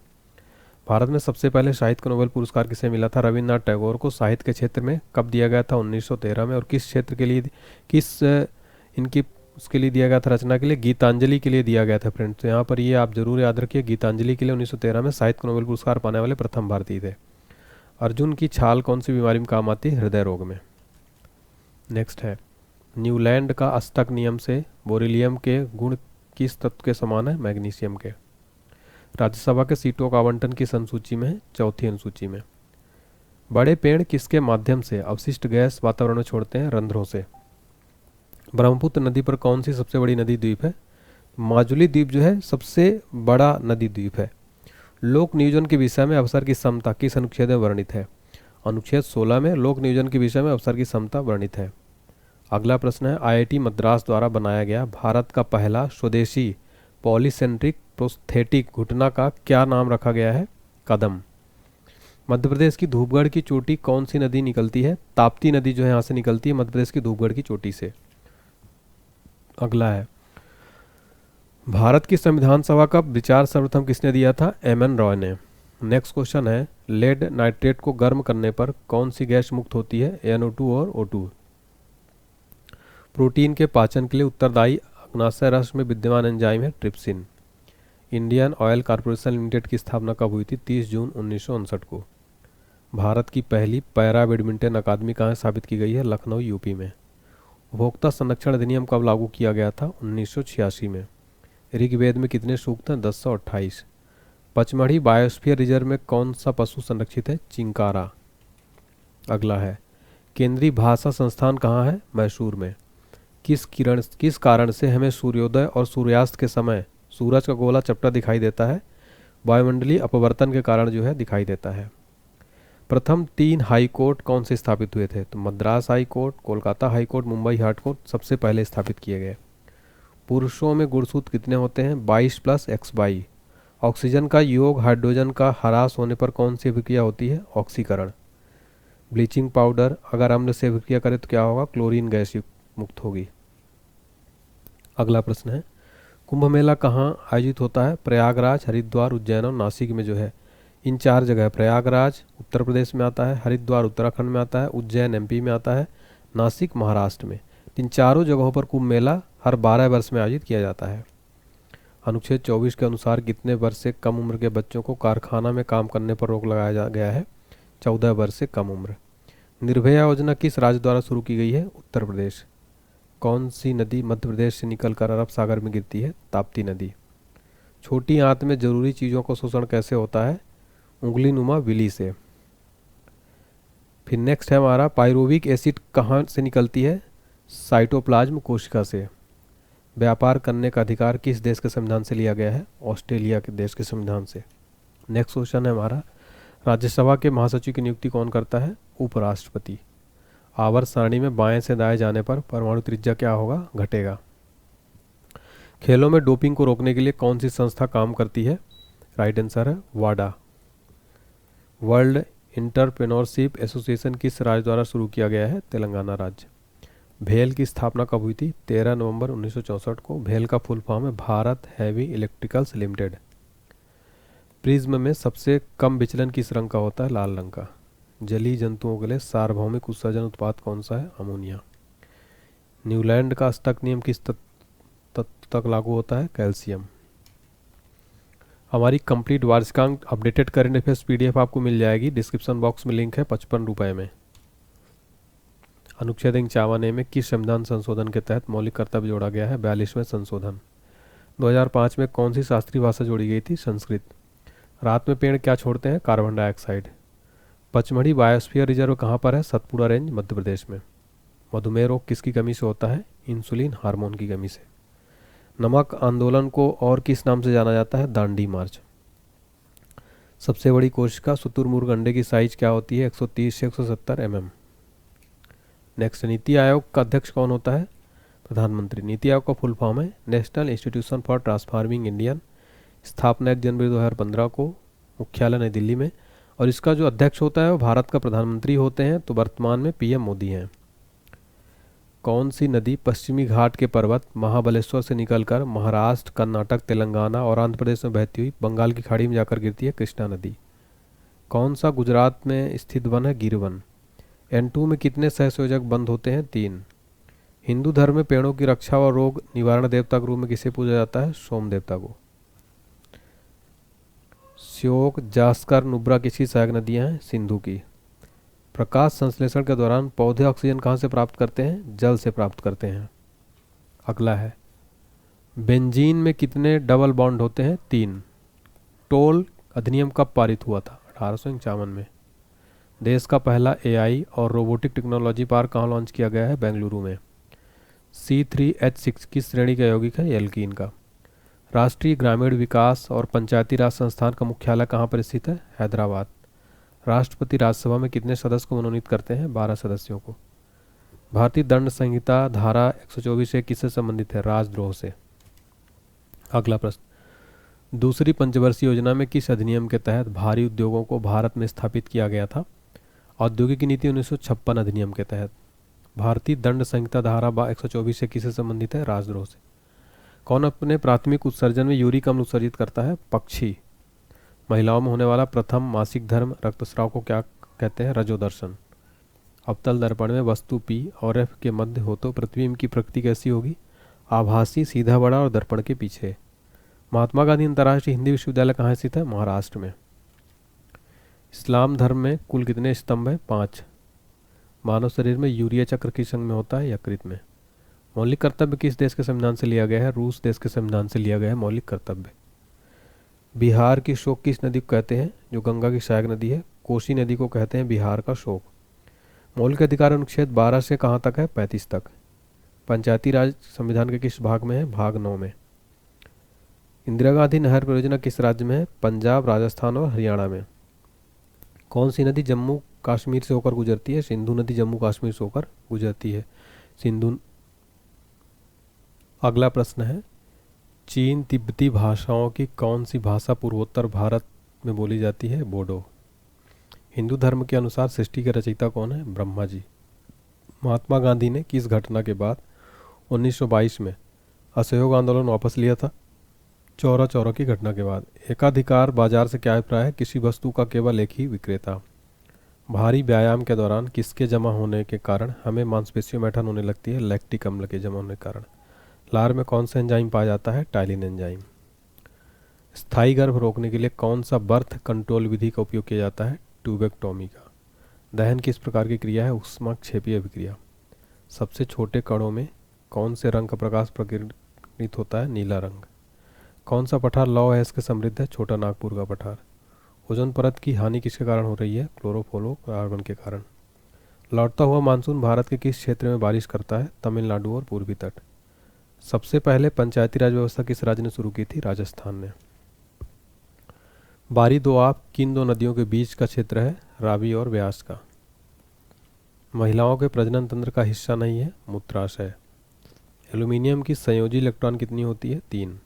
भारत में सबसे पहले साहित्य का नोबेल पुरस्कार किसे मिला था? रविन्द्रनाथ टैगोर को। साहित्य के क्षेत्र में कब दिया गया था? 1913 में। और किस क्षेत्र के लिए, किस इनकी उसके लिए दिया गया था? रचना के लिए, गीतांजलि के लिए दिया गया था फ्रेंड्स। तो यहाँ पर ये आप जरूर याद रखिए, गीतांजलि के लिए 1913 में साहित्य का नोबेल पुरस्कार पाने वाले प्रथम भारतीय थे। अर्जुन की छाल कौन सी बीमारी में काम आती है? हृदय रोग में। नेक्स्ट है, न्यूलैंड का अष्टक नियम से बेरिलियम के गुण किस तत्व के समान है? मैग्नीशियम के। राज्यसभा के सीटों का आवंटन किस अनुसूची में है? चौथी अनुसूची में। बड़े पेड़ किसके माध्यम से अवशिष्ट गैस वातावरण में छोड़ते हैं? रंध्रों से। ब्रह्मपुत्र नदी पर कौन सी सबसे बड़ी नदी द्वीप है? माजुली द्वीप जो है सबसे बड़ा नदी द्वीप है। लोक नियोजन के विषय में अवसर की समता किस अनुच्छेद में वर्णित है? अनुच्छेद 16 में लोक नियोजन के विषय में अवसर की समता वर्णित है। अगला प्रश्न है, आईआईटी मद्रास द्वारा बनाया गया भारत का पहला स्वदेशी पॉलीसेंट्रिक प्रोस्थेटिक घुटना का क्या नाम रखा गया है? कदम। मध्य प्रदेश की धूपगढ़ की चोटी कौन सी नदी निकलती है? ताप्ती नदी जो है यहाँ से निकलती है मध्य प्रदेश की धूपगढ़ की चोटी से। अगला है, भारत की संविधान सभा का विचार सर्वप्रथम किसने दिया था? एमएन रॉय ने। नेक्स्ट क्वेश्चन है, लेड नाइट्रेट को गर्म करने पर कौन सी गैस मुक्त होती है? NO2 और O2। प्रोटीन के पाचन के लिए उत्तरदायी अग्नाशय रस में विद्यमान एंजाइम है trypsin. Indian oil corporation limited की स्थापना कब हुई थी? 30 जून 1959 को। भारत की पहली पैरा बैडमिंटन अकादमी कहाँ स्थापित की गई है? लखनऊ यूपी में। उपभोक्ता संरक्षण अधिनियम कब लागू किया गया था? 1986 में। ऋग्वेद में कितने सूक्त हैं? 1028। पचमढ़ी बायोस्फीयर रिजर्व में कौन सा पशु संरक्षित है? चिंकारा। अगला है, केंद्रीय भाषा संस्थान कहाँ है? मैसूर में। किस कारण से हमें सूर्योदय और सूर्यास्त के समय सूरज का गोला चपटा दिखाई देता है? वायुमंडलीय अपवर्तन के कारण जो है दिखाई देता है। प्रथम 3 हाई कोर्ट कौन से स्थापित हुए थे? तो Madras high court, Kolkata high court, Mumbai high court सबसे पहले स्थापित किए गए। पुरुषों में गुणसूत्र कितने होते हैं? 22 + XY। ऑक्सीजन का योग हाइड्रोजन का ह्रास होने पर कौन सी अभिक्रिया होती है? ऑक्सीकरण। ब्लीचिंग पाउडर अगर अम्ल से अभिक्रिया करे तो क्या होगा? क्लोरीन गैस मुक्त होगी। अगला प्रश्न है, कुंभ मेला कहाँ आयोजित होता है? प्रयागराज, हरिद्वार, उज्जैन और नासिक में जो है। इन 4 जगह, प्रयागराज उत्तर प्रदेश में आता है, हरिद्वार उत्तराखंड में आता है, उज्जैन MP में आता है, नासिक महाराष्ट्र में। इन चारों जगहों पर कुंभ मेला हर 12 वर्ष में आयोजित किया जाता है। अनुच्छेद 24 के अनुसार कितने वर्ष से कम उम्र के बच्चों को कारखाना में काम करने पर रोक लगाया गया है? 14 वर्ष से कम उम्र। निर्भया योजना किस राज्य द्वारा शुरू की गई है? उत्तर प्रदेश। कौन सी नदी मध्य प्रदेश से निकलकर अरब सागर में गिरती है? ताप्ती नदी। छोटी आंत में जरूरी चीज़ों का शोषण कैसे होता है? उंगली नुमा विली से। फिर नेक्स्ट है हमारा, पायरुविक एसिड कहाँ से निकलती है? साइटोप्लाज्म कोशिका से। व्यापार करने का अधिकार किस देश के संविधान से लिया गया है? ऑस्ट्रेलिया के देश के संविधान से। नेक्स्ट क्वेश्चन है हमारा, राज्यसभा के महासचिव की नियुक्ति कौन करता है? उपराष्ट्रपति। आवर्त सारणी में बाएं से दाएं जाने पर परमाणु त्रिज्या क्या होगा? घटेगा। खेलों में डोपिंग को रोकने के लिए कौन सी संस्था काम करती है? राइट आंसर है वाडा। वर्ल्ड एंटरप्रेन्योरशिप एसोसिएशन किस राज्य द्वारा शुरू किया गया है? तेलंगाना राज्य। भेल की स्थापना कब हुई थी? 13 नवंबर 1964 को। भेल का फुल फॉर्म है Bharat heavy electricals limited. Prism में सबसे कम विचलन किस रंग का होता है? लाल रंग का। जलीय जंतुओं के लिए सार्वभौमिक उत्सर्जन उत्पाद कौन सा है? अमोनिया। न्यूलैंड का अष्टक नियम किस तत्व तक लागू होता है? कैल्शियम। हमारी कंप्लीट वार्षिकांक अपडेटेड करंट अफेयर्स PDF आपको मिल जाएगी, डिस्क्रिप्शन बॉक्स में लिंक है, 55 रुपये में। अनुच्छेद 51A में किस संविधान संशोधन के तहत मौलिक कर्तव्य जोड़ा गया है? 42वें संशोधन। 2005 में कौन सी शास्त्रीय भाषा जोड़ी गई थी? संस्कृत। रात में पेड़ क्या छोड़ते हैं? Carbon dioxide. Pachmarhi biosphere reserve कहाँ पर है? सतपुड़ा रेंज मध्य प्रदेश में। मधुमेह रोग किसकी कमी से होता है? इंसुलिन हार्मोन की कमी से। नमक आंदोलन को और किस नाम से जाना जाता है? दांडी मार्च। सबसे बड़ी कोशिका शुतुरमुर्ग अंडे की साइज क्या होती है? 130 से 170 mm। नेक्स्ट, नीति आयोग का अध्यक्ष कौन होता है? प्रधानमंत्री। नीति आयोग का फुल फॉर्म है national institution for transforming Indian. स्थापना 1 जनवरी 2015 को, मुख्यालय नई दिल्ली में। और इसका जो अध्यक्ष होता है वो भारत का प्रधानमंत्री होते हैं। तो वर्तमान में PM मोदी हैं। कौन सी नदी पश्चिमी घाट के पर्वत महाबलेश्वर से निकलकर महाराष्ट्र, कर्नाटक, तेलंगाना और आंध्र प्रदेश में बहती हुई बंगाल की खाड़ी में जाकर गिरती है? कृष्णा नदी। कौन सा गुजरात में स्थित वन है? गिर वन। N2 में कितने सहसंयोजक बंद होते हैं? 3। हिंदू धर्म में पेड़ों की रक्षा और रोग निवारण देवता के रूप में किसे पूजा जाता है? सोम देवता को। श्योक, जास्कर, नुब्रा किसकी सहायक नदियां हैं? सिंधु की। प्रकाश संश्लेषण के दौरान पौधे ऑक्सीजन कहाँ से प्राप्त करते हैं? जल से प्राप्त करते हैं। अगला है, बेंजीन में कितने डबल बॉन्ड होते हैं? 3। टोल अधिनियम कब पारित हुआ था? 1851 में। देश का पहला AI और रोबोटिक टेक्नोलॉजी पार्क कहाँ लॉन्च किया गया है? बेंगलुरु में। C3H6 किस श्रेणी का यौगिक है? एल्कीन का। राष्ट्रीय ग्रामीण विकास और पंचायती राज संस्थान का मुख्यालय कहाँ पर स्थित है? हैदराबाद। राष्ट्रपति राज्यसभा में कितने सदस्य को मनोनीत करते हैं? 12 सदस्यों को। भारतीय दंड संहिता धारा 124 से किससे संबंधित है? राजद्रोह से। अगला प्रश्न, दूसरी पंचवर्षीय योजना में किस अधिनियम के तहत भारी उद्योगों को भारत में स्थापित किया गया था? औद्योगिक नीति 1956 अधिनियम के तहत। भारतीय दंड संहिता धारा 124 से किससे संबंधित है? राजद्रोह से। कौन अपने प्राथमिक उत्सर्जन में यूरिक अम्ल उत्सर्जित करता है? पक्षी। महिलाओं में होने वाला प्रथम मासिक धर्म रक्तस्राव को क्या कहते हैं? रजोदर्शन। अवतल दर्पण में वस्तु P और F के मध्य हो तो प्रतिबिंब की प्रकृति कैसी होगी? आभासी, सीधा बड़ा और दर्पण के पीछे। महात्मा गांधी अंतर्राष्ट्रीय हिंदी विश्वविद्यालय कहाँ स्थित है? महाराष्ट्र में। इस्लाम धर्म में कुल कितने स्तंभ हैं? 5। मानव शरीर में यूरिया चक्र किस अंग में होता है? यकृत में। मौलिक कर्तव्य किस देश के संविधान से लिया गया है? रूस देश के संविधान से लिया गया है मौलिक कर्तव्य। बिहार की शोक किस नदी को कहते हैं? जो गंगा की सहायक नदी है, कोसी नदी को कहते हैं बिहार का शोक। मौलिक अधिकार अनुच्छेद 12 से कहाँ तक है? 35 तक। पंचायती राज संविधान के किस भाग में है? भाग 9 में। इंदिरा गांधी नहर परियोजना किस राज्य में है? पंजाब, राजस्थान और हरियाणा में। कौन सी नदी जम्मू कश्मीर से होकर गुजरती है? सिंधु नदी जम्मू कश्मीर से होकर गुजरती है। सिंधु। अगला प्रश्न है, चीन तिब्बती भाषाओं की कौन सी भाषा पूर्वोत्तर भारत में बोली जाती है? बोडो। हिंदू धर्म के अनुसार सृष्टि के रचयिता कौन है? ब्रह्मा जी। महात्मा गांधी ने किस घटना के बाद 1922 में असहयोग आंदोलन वापस लिया था? चौरा चौरा की घटना के बाद। एकाधिकार बाजार से क्या अभिप्राय है? किसी वस्तु का केवल एक ही विक्रेता। भारी व्यायाम के दौरान किसके जमा होने के कारण हमें मांसपेशियों में ऐंठन होने लगती है? लैक्टिक अम्ल के जमा होने के कारण। लार में कौन सा एंजाइम पाया जाता है? Ptyalin enzyme. स्थायी गर्भ रोकने के लिए कौन सा बर्थ कंट्रोल विधि का उपयोग किया जाता है? ट्यूबेक्टोमी का। दहन किस प्रकार की क्रिया है? ऊष्माक्षेपीय अभिक्रिया। सबसे छोटे कणों में कौन से रंग का प्रकाश प्रकीर्णित होता है? नीला रंग। कौन सा पठार लौह अयस्क समृद्ध है? छोटा नागपुर का पठार। ओजोन परत की हानि किसके कारण हो रही है? क्लोरोफ्लोरोकार्बन के कारण। लौटता हुआ मानसून भारत के किस क्षेत्र में बारिश करता है? तमिलनाडु और पूर्वी तट। सबसे पहले पंचायती राज व्यवस्था किस राज्य ने शुरू की थी? राजस्थान ने। बारी दोआब किन दो नदियों के बीच का क्षेत्र है? रावी और व्यास का। महिलाओं के प्रजनन तंत्र का हिस्सा नहीं है? मूत्राशय। एल्यूमिनियम की संयोजी इलेक्ट्रॉन कितनी होती है? 3।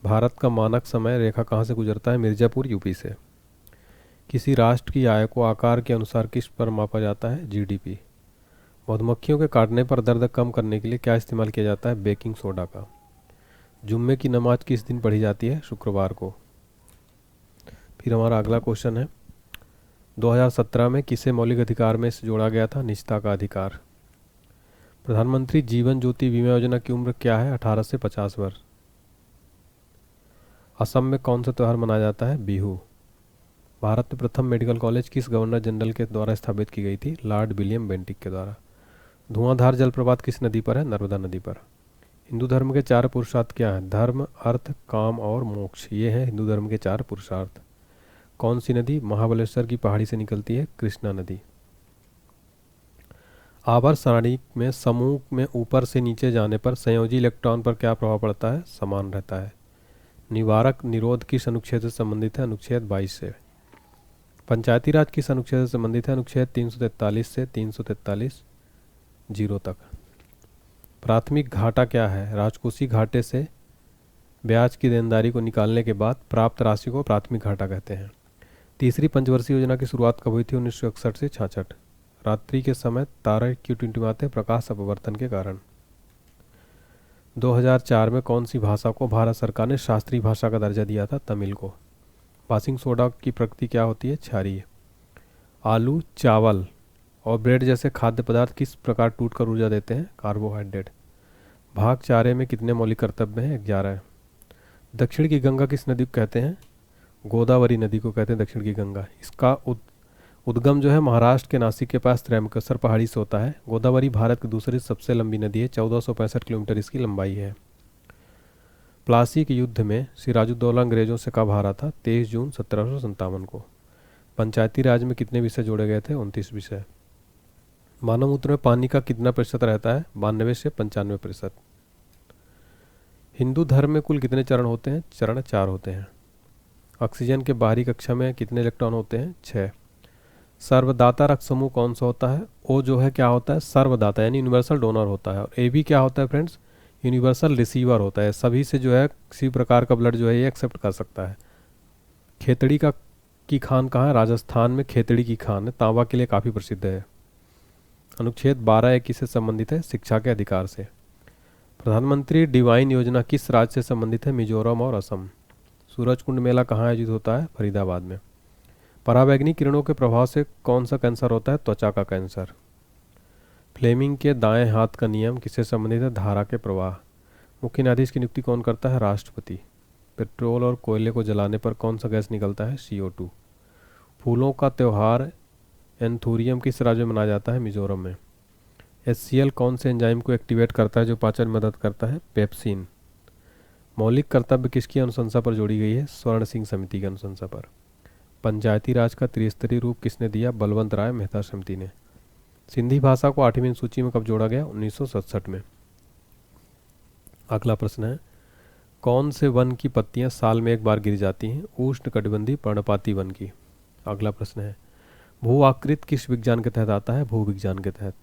भारत का मानक समय रेखा कहाँ से गुजरता है? मिर्जापुर, यूपी से। किसी राष्ट्र की आय को आकार के अनुसार किस पर मापा जाता है? GDP। मधुमक्खियों के काटने पर दर्द कम करने के लिए क्या इस्तेमाल किया जाता है? बेकिंग सोडा का। जुम्मे की नमाज किस दिन पढ़ी जाती है? शुक्रवार को। फिर हमारा अगला क्वेश्चन है, 2017 में किसे मौलिक अधिकार में से जोड़ा गया था? निजता का अधिकार। प्रधानमंत्री जीवन ज्योति बीमा योजना की उम्र क्या है? 18 से 50 वर्ष। असम में कौन सा त्यौहार मनाया जाता है? बिहू। भारत में प्रथम मेडिकल कॉलेज किस गवर्नर जनरल के द्वारा स्थापित की गई थी? लॉर्ड विलियम बेंटिक के द्वारा। धुआंधार जलप्रपात किस नदी पर है? नर्मदा नदी पर। हिंदू धर्म के 4 पुरुषार्थ क्या हैं? धर्म, अर्थ, काम और मोक्ष। ये हैं हिंदू धर्म के 4 पुरुषार्थ। कौन सी नदी महाबलेश्वर की पहाड़ी से निकलती है? कृष्णा नदी। आवर्त सारणी में समूह में ऊपर से नीचे जाने पर संयोजी इलेक्ट्रॉन पर क्या प्रभाव पड़ता है? समान रहता है। निवारक निरोध किस अनुच्छेद से संबंधित है? अनुच्छेद 22 से। पंचायती राज किस अनुच्छेद से संबंधित है? अनुच्छेद 343 से 343 जीरो तक। प्राथमिक घाटा क्या है? राजकोषीय घाटे से ब्याज की देनदारी को निकालने के बाद प्राप्त राशि को प्राथमिक घाटा कहते हैं। तीसरी पंचवर्षीय योजना की शुरुआत कब हुई थी? 1961 से 66। रात्रि के समय तारे क्यों टिमटिमाते हैं? प्रकाश अपवर्तन के कारण। 2004 में कौन सी भाषा को भारत सरकार ने शास्त्रीय भाषा का दर्जा दिया था? तमिल को। बासिंग सोडा की प्रकृति क्या होती है? क्षारीय। आलू, चावल और ब्रेड जैसे खाद्य पदार्थ किस प्रकार टूटकर ऊर्जा देते हैं? कार्बोहाइड्रेट। भाग चारे में कितने मौलिक कर्तव्य हैं? 11। दक्षिण की गंगा किस नदी को कहते हैं? गोदावरी नदी को कहते हैं दक्षिण की गंगा। इसका उद्गम जो है महाराष्ट्र के नासिक के पास त्रयंबकेश्वर पहाड़ी से होता है। गोदावरी भारत की दूसरी सबसे लंबी नदी है, 1465 किलोमीटर इसकी लंबाई है। प्लासी के युद्ध में सिराजुद्दौला अंग्रेजों से कब हारा था? 23 जून 1757 को। पंचायती राज में कितने विषय जोड़े गए थे? 29 विषय। मानव मूत्र में पानी का कितना प्रतिशत रहता है? 92 से 95%। हिंदू धर्म में कुल कितने चरण होते हैं? चरण 4 होते हैं। ऑक्सीजन के बाहरी कक्षा में कितने इलेक्ट्रॉन होते हैं? 6। सर्वदाता रक्त समूह कौन सा होता है? ओ जो है क्या होता है? सर्वदाता यानी यूनिवर्सल डोनर होता है। और ए भी क्या होता है फ्रेंड्स? यूनिवर्सल रिसीवर होता है। सभी से जो है किसी प्रकार का ब्लड जो है ये एक्सेप्ट कर सकता है। खेतड़ी की खान कहाँ है? राजस्थान में खेतड़ी की खान है, तांबा के लिए काफ़ी प्रसिद्ध है। अनुच्छेद 12 किससे संबंधित है? शिक्षा के अधिकार से। प्रधानमंत्री डिवाइन योजना किस राज्य से संबंधित है? मिजोरम और असम। सूरजकुंड मेला कहाँ आयोजित होता है? फरीदाबाद में। पराबैंगनी किरणों के प्रभाव से कौन सा कैंसर होता है? त्वचा का कैंसर। फ्लेमिंग के दाएं हाथ का नियम किससे संबंधित है? धारा के प्रवाह। मुख्य न्यायाधीश की नियुक्ति कौन करता है? राष्ट्रपति। पेट्रोल और कोयले को जलाने पर कौन सा गैस निकलता है? CO2। फूलों का त्यौहार एंथूरियम किस राज्य में मनाया जाता है? मिजोरम में। HCl कौन से एंजाइम को एक्टिवेट करता है जो पाचन में मदद करता है? पेप्सिन। मौलिक कर्तव्य किसकी अनुशंसा पर जोड़ी गई है? स्वर्ण सिंह समिति की अनुशंसा पर। पंचायती राज का त्रिस्तरीय रूप किसने दिया? बलवंत राय मेहता समिति ने। सिंधी भाषा को 8वीं सूची में कब जोड़ा गया? 1967 में। अगला प्रश्न है, कौन से वन की पत्तियां साल में एक बार गिर जाती हैं? उष्णकटिबंधीय पर्णपाती वन की। अगला प्रश्न है, भू आकृति किस विज्ञान के तहत आता है? भू विज्ञान के तहत।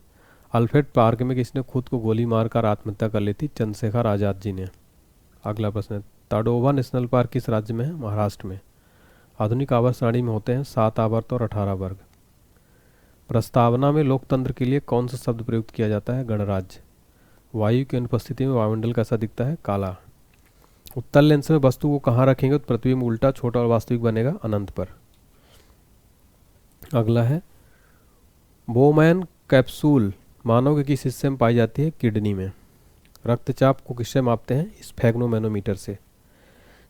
अल्फ्रेड पार्क में किसने खुद को गोली मारकर आत्महत्या कर ली थी? चंद्रशेखर आजाद जी ने। अगला प्रश्न है, ताडोबा नेशनल पार्क किस राज्य में है? महाराष्ट्र में। आधुनिक आवर्त सारणी में होते हैं 7 आवर्त और 18 वर्ग। प्रस्तावना में लोकतंत्र के लिए कौन सा शब्द प्रयुक्त किया जाता है? गणराज्य। वायु की अनुपस्थिति में वायुमंडल कैसा दिखता है? काला। उत्तल लेंस में वस्तु को कहाँ रखेंगे तो प्रतिबिंब उल्टा, छोटा और वास्तविक बनेगा? अनंत पर। अगला है, बोमैन कैप्सूल मानव के किस हिस्से में पाई जाती है? किडनी में। रक्तचाप को किससे मापते हैं? स्फेग्नोमेनोमीटर से।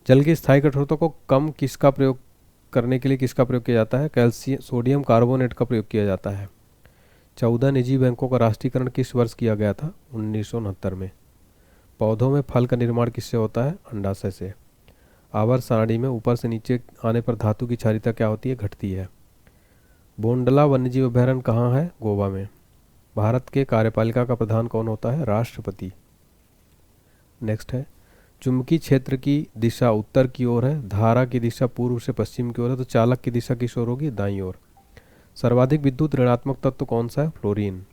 जल की स्थायी कठोरता को कम किसका प्रयोग करने के लिए किसका प्रयोग किया जाता है? कैल्शियम सोडियम कार्बोनेट का प्रयोग किया जाता है। 14 निजी बैंकों का राष्ट्रीयकरण किस वर्ष किया गया था? 1969 में। पौधों में फल का निर्माण किससे होता है? अंडाशय से। आवर्त सारणी में ऊपर से नीचे आने पर धातु की क्षारीयता क्या होती है? घटती है। बोंडला वन्यजीव अभयारण्य कहाँ है? गोवा में। भारत के कार्यपालिका का प्रधान कौन होता है? राष्ट्रपति। नेक्स्ट है, चुंबकीय क्षेत्र की दिशा उत्तर की ओर है, धारा की दिशा पूर्व से पश्चिम की ओर है, तो चालक की दिशा किस ओर होगी? दाईं ओर। सर्वाधिक विद्युत ऋणात्मक तत्व कौन सा है? फ्लोरीन।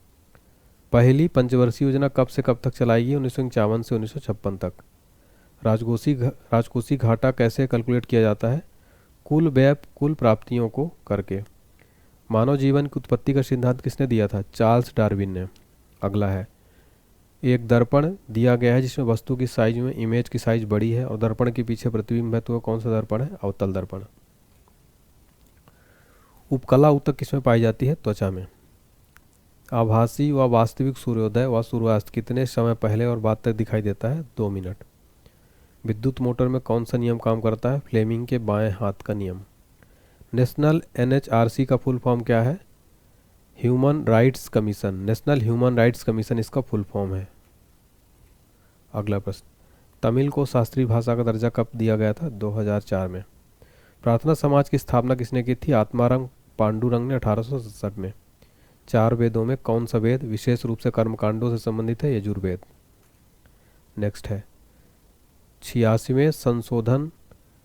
पहली पंचवर्षीय योजना कब से कब तक चलाई गई? 1951 से 1956 तक। राजकोषीय घाटा कैसे कैलकुलेट किया जाता है? कुल व्यय कुल प्राप्तियों को करके। मानव जीवन की उत्पत्ति का सिद्धांत किसने दिया था? चार्ल्स डार्विन ने। अगला है, एक दर्पण दिया गया है जिसमें वस्तु की साइज में इमेज की साइज बड़ी है और दर्पण के पीछे प्रतिबिंब है, तो वह कौन सा दर्पण है? अवतल दर्पण। उपकला ऊतक किसमें पाई जाती है? त्वचा में। आभासी व वास्तविक सूर्योदय व सूर्यास्त कितने समय पहले और बाद तक दिखाई देता है? 2 मिनट। विद्युत मोटर में कौन सा नियम काम करता है? फ्लेमिंग के बाएं हाथ का नियम। नेशनल NHRC का फुल फॉर्म क्या है? Human rights commission. National human rights commission इसका फुल फॉर्म है। अगला प्रश्न, तमिल को शास्त्रीय भाषा का दर्जा कब दिया गया था? 2004 में। प्रार्थना समाज की स्थापना किसने की थी? आत्माराम पांडुरंग ने 1867 में। 4 वेदों में कौन सा वेद विशेष रूप से कर्मकांडों से संबंधित है? यजुर्वेद। नेक्स्ट है, 86वें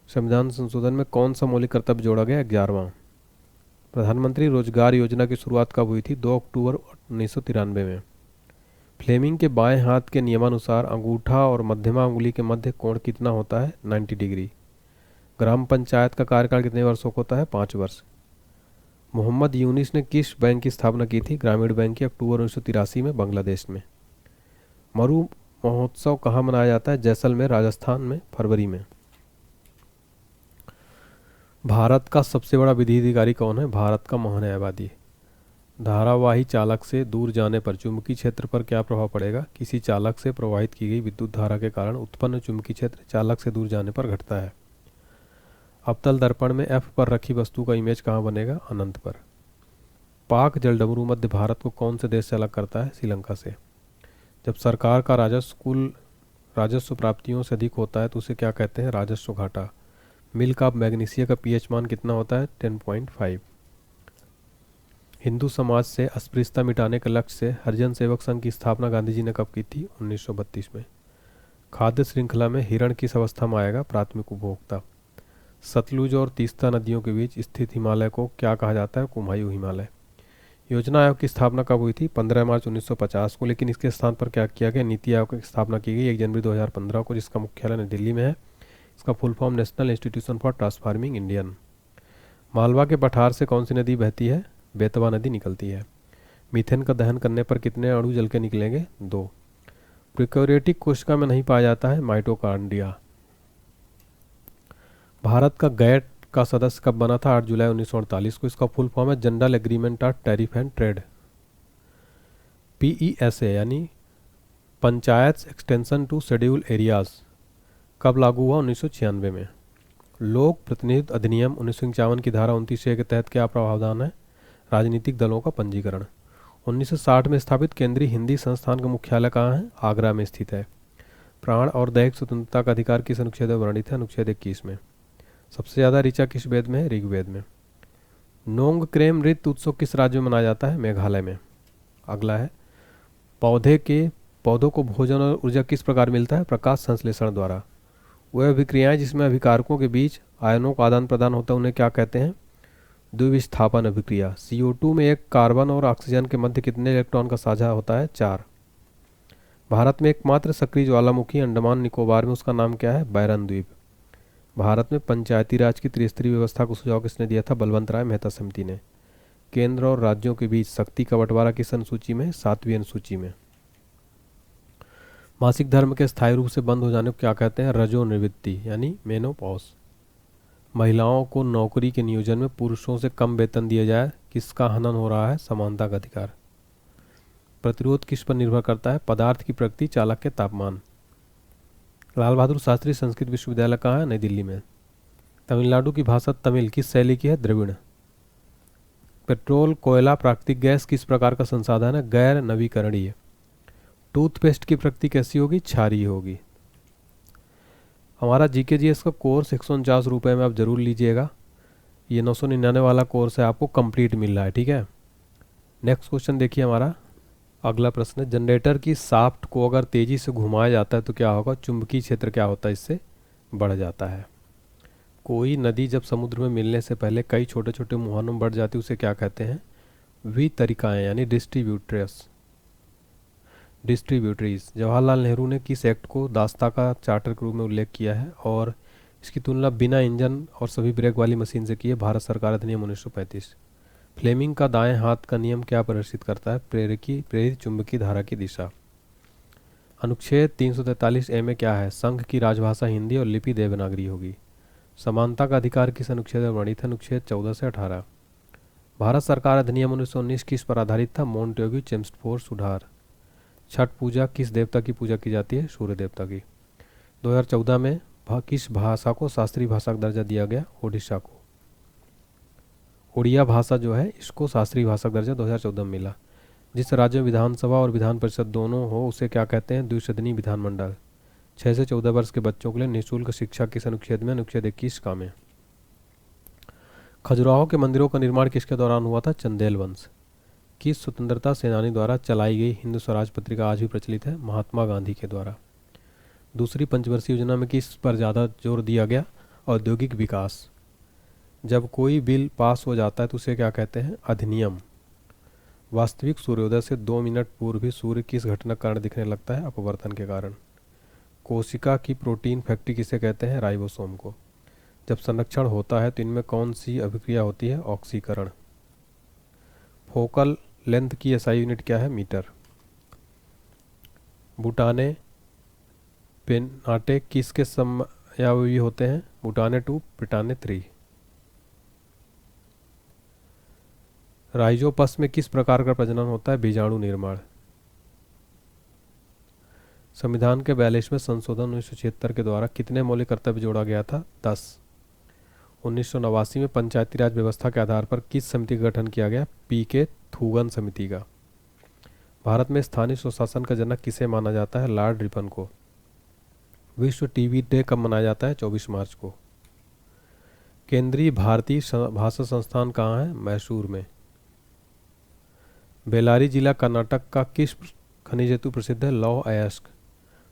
संविधान संशोधन में कौन सा मौलिक कर्तव्य जोड़ा गया? 11वां। प्रधानमंत्री रोजगार योजना की शुरुआत कब हुई थी? 2 अक्टूबर 1993 में। फ्लेमिंग के बाएं हाथ के नियमानुसार अंगूठा और मध्यमा उंगली के मध्य कोण कितना होता है? 90 डिग्री। ग्राम पंचायत का कार्यकाल कितने वर्षों का होता है? 5 वर्ष। मोहम्मद यूनिस ने किस बैंक की स्थापना की थी? ग्रामीण बैंक की, अक्टूबर 1983 में बांग्लादेश में। मरु महोत्सव कहाँ मनाया जाता है? जैसलमेर, राजस्थान में, फरवरी में। भारत का सबसे बड़ा विधि अधिकारी कौन है? भारत का मोहन न्यायवादी। धारावाही चालक से दूर जाने पर चुंबकीय क्षेत्र पर क्या प्रभाव पड़ेगा? किसी चालक से प्रवाहित की गई विद्युत धारा के कारण उत्पन्न चुंबकीय क्षेत्र चालक से दूर जाने पर घटता है। अवतल दर्पण में एफ पर रखी वस्तु का इमेज कहाँ बनेगा? अनंत पर। पाक जलडमरू मध्य भारत को कौन से देश से अलग करता है? श्रीलंका से। जब सरकार का राजस्व कुल राजस्व प्राप्तियों से अधिक होता है तो उसे क्या कहते हैं? राजस्व घाटा। मिल्क ऑफ मैग्नीशिया का पीएच मान कितना होता है? 10.5। हिंदू समाज से अस्पृश्यता मिटाने के लक्ष्य से हरिजन सेवक संघ की स्थापना गांधी जी ने कब की थी? 1932 में। खाद्य श्रृंखला में हिरण किस अवस्था में आएगा? प्राथमिक उपभोक्ता। सतलुज और तीस्ता नदियों के बीच स्थित हिमालय को क्या कहा जाता है? कुमायूं हिमालय। योजना आयोग की स्थापना कब हुई थी? 15 मार्च 1950 को, लेकिन इसके स्थान पर क्या किया गया? नीति आयोग की स्थापना की गई 1 जनवरी 2015 को, जिसका मुख्यालय नई दिल्ली में है। इसका full form national institution for transforming Indian. Malwa के पठार से कौन सी नदी बहती है? बेतवा नदी निकलती है। मीथेन का दहन करने पर कितने अणु जल के निकलेंगे? 2। प्रोकैरियोटिक कोशिका में नहीं पाया जाता है? माइटोकॉन्ड्रिया। भारत का गैट का सदस्य कब बना था? 8 जुलाई 1948 को। इसका फुल फॉर्म है general agreement of tariff and trade. PESA यानी panchayat extension to schedule areas कब लागू हुआ? 1996 में। लोक प्रतिनिधित्व अधिनियम 1951 की धारा 29A के तहत क्या प्रावधान है? राजनीतिक दलों का पंजीकरण। 1960 में स्थापित केंद्रीय हिंदी संस्थान का मुख्यालय कहाँ है? आगरा में स्थित है। प्राण और दैहिक स्वतंत्रता का अधिकार किस अनुच्छेद में वर्णित है? अनुच्छेद 21 में। सबसे ज़्यादा ऋचा किस वेद में है? ऋग्वेद में। नोंगक्रेम नृत्य उत्सव किस राज्य में मनाया जाता है? मेघालय में। अगला है पौधों को भोजन और ऊर्जा किस प्रकार मिलता है? प्रकाश संश्लेषण द्वारा। वह अभिक्रियाएं जिसमें अभिकारकों के बीच आयनों का आदान प्रदान होता है उन्हें क्या कहते हैं? द्विविस्थापन अभिक्रिया। CO2 में एक कार्बन और ऑक्सीजन के मध्य कितने इलेक्ट्रॉन का साझा होता है? 4। भारत में एकमात्र सक्रिय ज्वालामुखी अंडमान निकोबार में, उसका नाम क्या है? बैरन द्वीप। भारत में पंचायती राज की त्रिस्तरीय व्यवस्था को सुझाव किसने दिया था? बलवंत राय मेहता समिति ने। केंद्र और राज्यों के बीच शक्ति का बंटवारा किस अनुसूची में? 7वीं अनुसूची में। मासिक धर्म के स्थायी रूप से बंद हो जाने को क्या कहते हैं? रजोनिवृत्ति यानी मेनोपॉज। महिलाओं को नौकरी के नियोजन में पुरुषों से कम वेतन दिया जाए, किसका हनन हो रहा है? समानता का अधिकार। प्रतिरोध किस पर निर्भर करता है? पदार्थ की प्रकृति, चालक के तापमान। लाल बहादुर शास्त्री संस्कृत विश्वविद्यालय कहाँ है? नई दिल्ली में। तमिलनाडु की भाषा तमिल किस शैली की है? द्रविड़। पेट्रोल, कोयला, प्राकृतिक गैस किस प्रकार का संसाधन है? गैर नवीकरणीय। टूथपेस्ट की प्रकृति कैसी होगी? क्षारीय होगी। हमारा GKGS का कोर्स 149 रुपये में आप ज़रूर लीजिएगा। ये 999 वाला कोर्स है, आपको कंप्लीट मिल रहा है, ठीक है। नेक्स्ट क्वेश्चन देखिए हमारा अगला प्रश्न है, जनरेटर की शाफ्ट को अगर तेज़ी से घुमाया जाता है तो क्या होगा? चुंबकीय क्षेत्र क्या होता है? इससे बढ़ जाता है। कोई नदी जब समुद्र में मिलने से पहले कई छोटे छोटे मुहानों में बढ़ जाती है उसे क्या कहते हैं? वितरिकाएँ यानी डिस्ट्रीब्यूटरीज। जवाहरलाल नेहरू ने किस एक्ट को दास्ता का चार्टर के रूप में उल्लेख किया है और इसकी तुलना बिना इंजन और सभी ब्रेक वाली मशीन से की है? भारत सरकार अधिनियम 1935। फ्लेमिंग का दाएं हाथ का नियम क्या प्रदर्शित करता है? प्रेरित चुंबकीय धारा की दिशा। अनुच्छेद 343A में क्या है? संघ की राजभाषा हिंदी और लिपि देवनागरी होगी। समानता का अधिकार किस अनुच्छेद में वर्णित है? अनुच्छेद 14 से 18। भारत सरकार अधिनियम 1919 किस पर आधारित था? मोंटेग्यू चेम्स्फोर्ड सुधार। छठ पूजा किस देवता की पूजा की जाती है? सूर्य देवता की। 2014 में किस भाषा को शास्त्रीय भाषा का दर्जा दिया गया? ओडिशा को। उड़िया भाषा जो है इसको शास्त्रीय भाषा का दर्जा 2014 में मिला। जिस राज्य में विधानसभा और विधान परिषद दोनों हो उसे क्या कहते हैं? द्विसदनी विधानमंडल। 6 से 14 वर्ष के बच्चों के लिए निःशुल्क शिक्षा किस अनुच्छेद में? अनुच्छेद 21 का में। खजुराहो के मंदिरों का निर्माण किसके दौरान हुआ था? चंदेल वंश। किस स्वतंत्रता सेनानी द्वारा चलाई गई हिंद स्वराज पत्रिका आज भी प्रचलित है? महात्मा गांधी के द्वारा। दूसरी पंचवर्षीय योजना में किस पर ज़्यादा जोर दिया गया? औद्योगिक विकास। जब कोई बिल पास हो जाता है तो उसे क्या कहते हैं? अधिनियम। वास्तविक सूर्योदय से 2 मिनट पूर्व भी सूर्य किस घटना के कारण दिखने लगता है? अपवर्तन के कारण। कोशिका की प्रोटीन फैक्ट्री किसे कहते हैं? राइबोसोम को। जब संरक्षण होता है तो इनमें कौन सी अभिक्रिया होती है? ऑक्सीकरण। फोकल लेंथ की एसआई यूनिट क्या है? मीटर। बुटाने पेनाटे किसके समयावयवी होते हैं? बुटाने 2, पिटाने 3। राइजोपस में किस प्रकार का प्रजनन होता है? बीजाणु निर्माण। संविधान के 42वें संशोधन 1976 के द्वारा कितने मौलिक कर्तव्य जोड़ा गया था? 10। 1989 में पंचायती राज व्यवस्था के आधार पर किस समिति का गठन किया गया? पी.के. थूगन समिति का। भारत में स्थानीय स्वशासन का जनक किसे माना जाता है? लॉर्ड रिपन को। विश्व टीबी डे कब मनाया जाता है? 24 मार्च को। केंद्रीय भारतीय भाषा संस्थान कहाँ है? मैसूर में। बेल्लारी जिला कर्नाटक का किस खनिज हेतु प्रसिद्ध है? लौह अयस्क।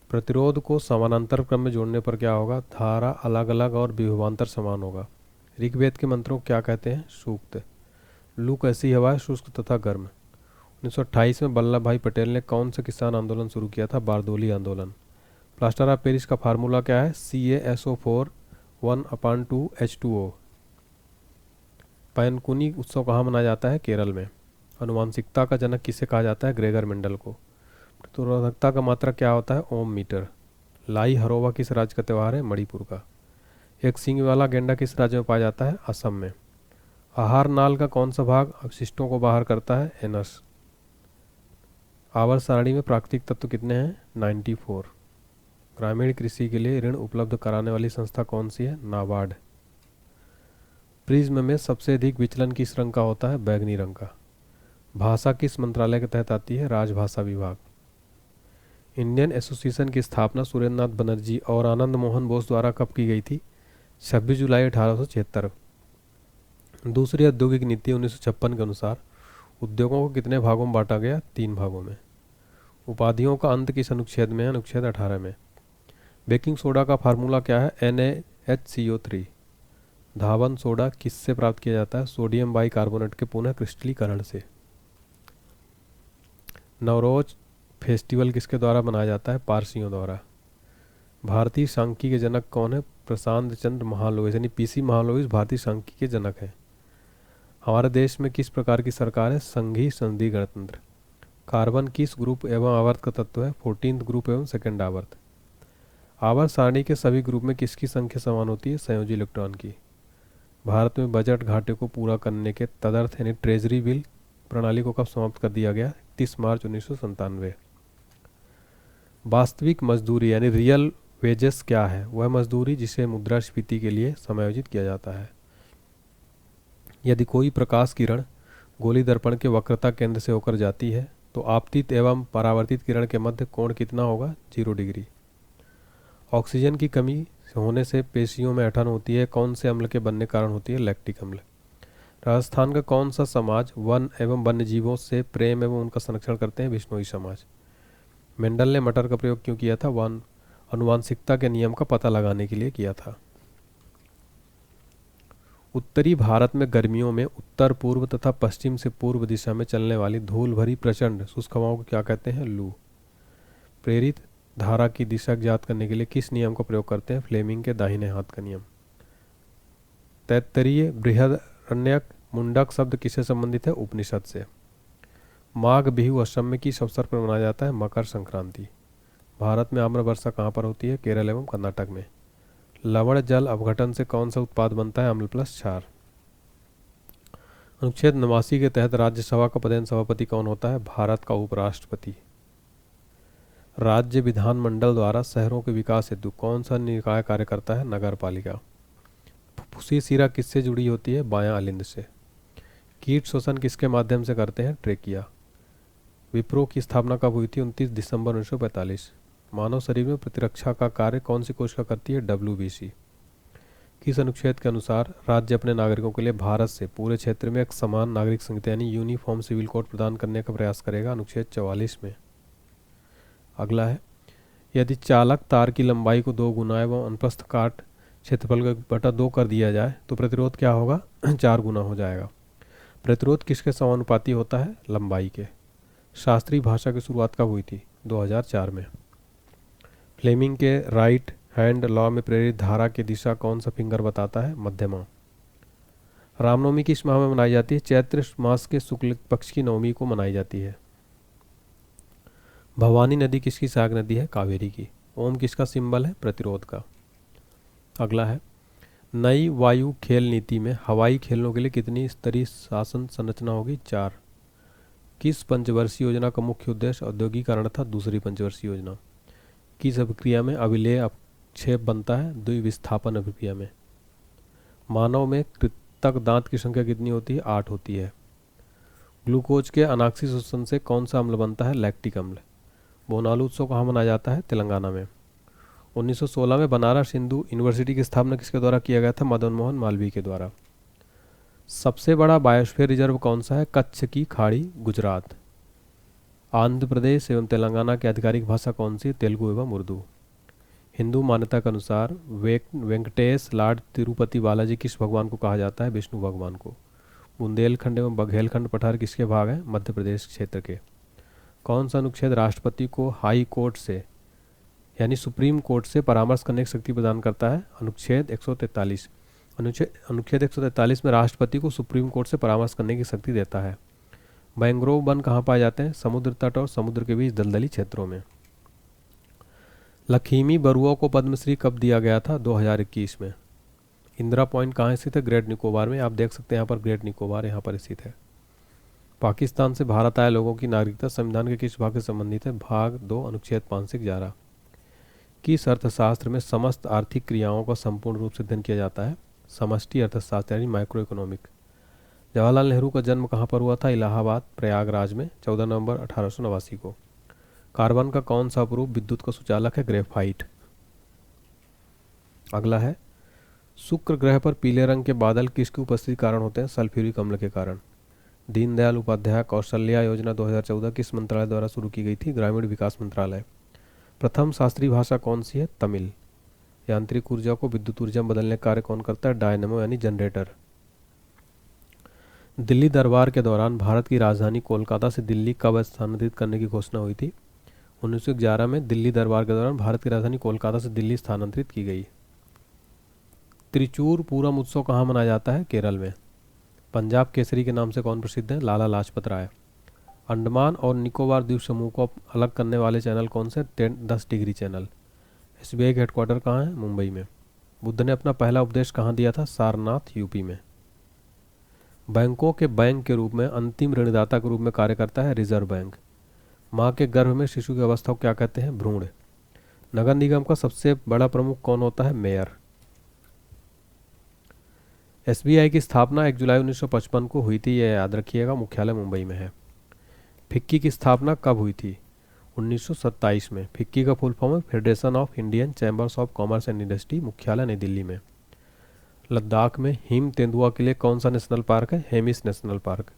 प्रतिरोध को समानांतर क्रम में जोड़ने पर क्या होगा? धारा अलग अलग और विभवांतर समान होगा। ऋग्वेद के मंत्रों को क्या कहते हैं? सूक्त। लू कैसी हवा है? शुष्क तथा गर्म। 1928 में वल्लभ भाई पटेल ने कौन सा किसान आंदोलन शुरू किया था? बारदोली आंदोलन। प्लास्टर ऑफ पेरिस का फार्मूला क्या है? CaSO4 1/2H2O। पैनकुनी उत्सव कहाँ मनाया जाता है? केरल में। अनुवांशिकता का जनक किसे कहा जाता है? ग्रेगर मेंडल को। प्रतिरोधकता का मात्रा क्या होता है? ओम मीटर। लाई हरोवा किस राज्य का त्यौहार है? मणिपुर का। एक सींग वाला गेंडा किस राज्य में पाया जाता है? असम में। आहार नाल का कौन सा भाग अपशिष्टों को बाहर करता है? एनस। आवर्त सारणी में प्राकृतिक तत्व कितने हैं? 94। ग्रामीण कृषि के लिए ऋण उपलब्ध कराने वाली संस्था कौन सी है? नाबार्ड। प्रिज्म में सबसे अधिक विचलन किस रंग का होता है? बैगनी रंग का। भाषा किस मंत्रालय के तहत आती है? राजभाषा विभाग। इंडियन एसोसिएशन की स्थापना सुरेंद्र नाथ बनर्जी और आनंद मोहन बोस द्वारा कब की गई थी? 26 जुलाई 1876। दूसरी औद्योगिक नीति 1956 के अनुसार उद्योगों को कितने भागों में बांटा गया? 3 भागों में। उपाधियों का अंत किस अनुच्छेद में है? अनुच्छेद 18 में। बेकिंग सोडा का फार्मूला क्या है? NaHCO3। धावन सोडा किससे प्राप्त किया जाता है? सोडियम बाइकार्बोनेट के पुनः क्रिस्टलीकरण से। नवरोज फेस्टिवल किसके द्वारा मनाया जाता है? पारसियों द्वारा। भारतीय सांख्यिकी के जनक कौन है? प्रशांत चंद्र महालनोबिस यानी PC महालनोबिस भारतीय सांख्यिकी के जनक हैं। हमारे देश में किस प्रकार की सरकार है? संघीय संसदीय गणतंत्र। कार्बन किस ग्रुप एवं आवर्त का तत्व है? 14th ग्रुप एवं सेकंड आवर्त। आवर्त सारणी के सभी ग्रुप में किसकी संख्या समान होती है? संयोजी इलेक्ट्रॉन की। भारत में बजट घाटे को पूरा करने के तदर्थ यानी ट्रेजरी बिल प्रणाली को कब समाप्त कर दिया गया? 30 मार्च 1997। वास्तविक मजदूरी यानी रियल वेजेस क्या है? वह मजदूरी जिसे मुद्रास्फीति के लिए समायोजित किया जाता है। यदि कोई प्रकाश किरण गोली दर्पण के वक्रता केंद्र से होकर जाती है तो आपतित एवं परावर्तित किरण के मध्य कोण कितना होगा? 0 डिग्री। ऑक्सीजन की कमी होने से पेशियों में ऐंठन होती है, कौन से अम्ल के बनने कारण होती है? लैक्टिक अम्ल। राजस्थान का कौन सा समाज वन एवं वन्य जीवों से प्रेम एवं उनका संरक्षण करते हैं? बिश्नोई समाज। मेंडल ने मटर का प्रयोग क्यों किया था? अनुवांशिकता के नियम का पता लगाने के लिए किया था। उत्तरी भारत में गर्मियों में उत्तर पूर्व तथा पश्चिम से पूर्व दिशा में चलने वाली धूल भरी प्रचंड शुष्क हवाओं को क्या कहते हैं? लू। प्रेरित धारा की दिशा ज्ञात करने के लिए किस नियम का प्रयोग करते हैं? फ्लेमिंग के दाहिने हाथ का नियम। तैत्तरीय बृहदारण्यक मुंडक शब्द किससे संबंधित है? उपनिषद से। माघ बिहू असम में किस अवसर पर मनाया जाता है? मकर संक्रांति। भारत में आम्र वर्षा कहाँ पर होती है? केरल एवं कर्नाटक में। लवण जल अपघटन से कौन सा उत्पाद बनता है? अम्ल प्लस क्षार। अनुच्छेद 89 के तहत राज्यसभा का पदेन सभापति कौन होता है? भारत का उपराष्ट्रपति। राज्य विधानमंडल द्वारा शहरों के विकास हेतु कौन सा निकाय कार्य करता है? नगर पालिका। फुफ्फुसी शिरा किससे जुड़ी होती है? बायां अलिंद से। कीट शोषण किसके माध्यम से करते हैं? ट्रेकिया। विप्रो की स्थापना कब हुई थी? 29 दिसंबर 1945। मानव शरीर में प्रतिरक्षा का कार्य कौन सी कोशिका करती है? WBC। किस अनुच्छेद के अनुसार राज्य अपने नागरिकों के लिए भारत से पूरे क्षेत्र में एक समान नागरिक संहिता यानी यूनिफॉर्म सिविल कोड प्रदान करने का प्रयास करेगा? अनुच्छेद 44 में। अगला है, यदि चालक तार की लंबाई को 2 गुना एवं अनुप्रस्थ काट क्षेत्रफल को 1/2 कर दिया जाए तो प्रतिरोध क्या होगा? 4 गुना हो जाएगा। प्रतिरोध किसके समानुपाती होता है? लंबाई के। शास्त्रीय भाषा की शुरुआत कब हुई थी? 2004 में। फ्लेमिंग के राइट हैंड लॉ में प्रेरित धारा की दिशा कौन सा फिंगर बताता है? मध्यमा। रामनवमी किस माह में मनाई जाती है? चैत्र मास के शुक्ल पक्ष की नवमी को मनाई जाती है। भवानी नदी किसकी सहायक नदी है? कावेरी की। ओम किसका सिंबल है? प्रतिरोध का। अगला है, नई वायु खेल नीति में हवाई खेलों के लिए कितनी स्तरीय शासन संरचना होगी? 4। किस पंचवर्षीय योजना का मुख्य उद्देश्य औद्योगिकरण था? दूसरी पंचवर्षीय योजना। किस अभिक्रिया में अभिलेय अपक्षेप बनता है? द्विविस्थापन अभिक्रिया में। मानव में कृंतक दांत की संख्या कितनी होती है? 8 होती है। ग्लूकोज के अनाक्सी शोषण से कौन सा अम्ल बनता है? लैक्टिक अम्ल। बोनालू उत्सव कहाँ मनाया जाता है? तेलंगाना में। 1916 में बनारस हिंदू यूनिवर्सिटी की स्थापना किसके द्वारा किया गया था? मदन मोहन मालवीय के द्वारा। सबसे बड़ा बायोस्फीयर रिजर्व कौन सा है? कच्छ की खाड़ी, गुजरात। आंध्र प्रदेश एवं तेलंगाना की आधिकारिक भाषा कौन सी है? तेलुगु एवं उर्दू। हिंदू मान्यता के अनुसार वेंकटेश लॉर्ड तिरुपति बालाजी किस भगवान को कहा जाता है? विष्णु भगवान को। बुंदेलखंड एवं बघेलखंड पठार किसके भाग हैं? मध्य प्रदेश क्षेत्र के। कौन सा अनुच्छेद राष्ट्रपति को हाई कोर्ट से यानी सुप्रीम कोर्ट से परामर्श करने की शक्ति प्रदान करता है? अनुच्छेद 143। अनुच्छेद 143 में राष्ट्रपति को सुप्रीम कोर्ट से परामर्श करने की शक्ति देता है। मैंग्रोव वन कहाँ पाए जाते हैं? समुद्र तट और समुद्र के बीच दलदली क्षेत्रों में। लखीमी बरुआ को पद्मश्री कब दिया गया था? 2021 में। इंदिरा पॉइंट कहाँ स्थित है? ग्रेट निकोबार में। आप देख सकते हैं यहाँ पर ग्रेट निकोबार यहाँ पर स्थित है। पाकिस्तान से भारत आए लोगों की नागरिकता संविधान के किस भाग से संबंधित है? भाग 2 अनुच्छेद 5 से 11। किस अर्थशास्त्र में समस्त आर्थिक क्रियाओं का संपूर्ण रूप से अध्ययन किया जाता है? समष्टि अर्थशास्त्र यानी माइक्रो इकोनॉमिक। जवाहरलाल नेहरू का जन्म कहाँ पर हुआ था? इलाहाबाद, प्रयागराज में 14 नवंबर 1889 को। कार्बन का कौन सा अपरूप विद्युत का सुचालक है? ग्रेफाइट। अगला है, शुक्र ग्रह पर पीले रंग के बादल किसकी उपस्थिति कारण होते हैं? सल्फ्यूरिक अम्ल के कारण। दीनदयाल उपाध्याय कौशल्या योजना 2014 किस मंत्रालय द्वारा शुरू की गई थी? ग्रामीण विकास मंत्रालय। प्रथम शास्त्रीय भाषा कौन सी है? तमिल। यांत्रिक ऊर्जा को विद्युत ऊर्जा में बदलने का कार्य कौन करता है? डायनेमो यानी जनरेटर। दिल्ली दरबार के दौरान भारत की राजधानी कोलकाता से दिल्ली कब स्थानांतरित करने की घोषणा हुई थी? 1911 में दिल्ली दरबार के दौरान भारत की राजधानी कोलकाता से दिल्ली स्थानांतरित की गई। त्रिचूर पूरम उत्सव कहाँ मनाया जाता है? केरल में। पंजाब केसरी के नाम से कौन प्रसिद्ध है? लाला लाजपत राय। अंडमान और निकोबार द्वीप समूह को अलग करने वाले चैनल कौन से? 10 डिग्री चैनल। एसबीआई का हेडक्वार्टर कहाँ है? मुंबई में। बुद्ध ने अपना पहला उपदेश कहाँ दिया था? सारनाथ, यूपी में। बैंकों के बैंक के रूप में अंतिम ऋणदाता के रूप में कार्य करता है रिजर्व बैंक। माँ के गर्भ में शिशु की अवस्था को क्या कहते हैं? भ्रूण। नगर निगम का सबसे बड़ा प्रमुख कौन होता है? मेयर। एसबीआई की स्थापना 1 जुलाई 1955 को हुई थी, यह याद रखिएगा। मुख्यालय मुंबई में है। फिक्की की स्थापना कब हुई थी? 1927 में। फिक्की का फुल फॉर्म है federation of Indian chambers of commerce and industry. मुख्यालय नई दिल्ली में। लद्दाख में हिम तेंदुआ के लिए कौन सा नेशनल पार्क है? Hemis national park.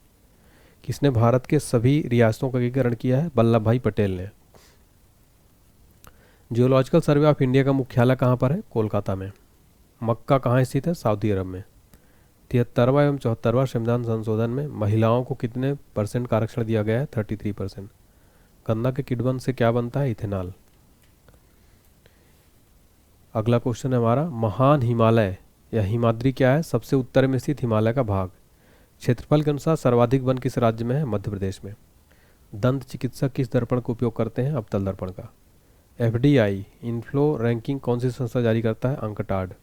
किसने भारत के सभी रियासतों का एकीकरण किया है? वल्लभ भाई पटेल ने। जियोलॉजिकल सर्वे ऑफ इंडिया का मुख्यालय कहाँ पर है? कोलकाता में। मक्का कहाँ स्थित है? सऊदी अरब में। 73वां एवं 74वां संविधान संशोधन में महिलाओं को कितने % का आरक्षण दिया गया है? 33%। गन्ना के किण्वन से क्या बनता है? इथेनॉल। अगला क्वेश्चन है हमारा, महान हिमालय या हिमाद्री क्या है? सबसे उत्तर में स्थित हिमालय का भाग। क्षेत्रफल के अनुसार सर्वाधिक वन किस राज्य में है? मध्य प्रदेश में। दंत चिकित्सक किस दर्पण का उपयोग करते हैं? अवतल दर्पण का। एफडीआई इनफ्लो रैंकिंग कौन सी संस्था जारी करता है? अंकटाड।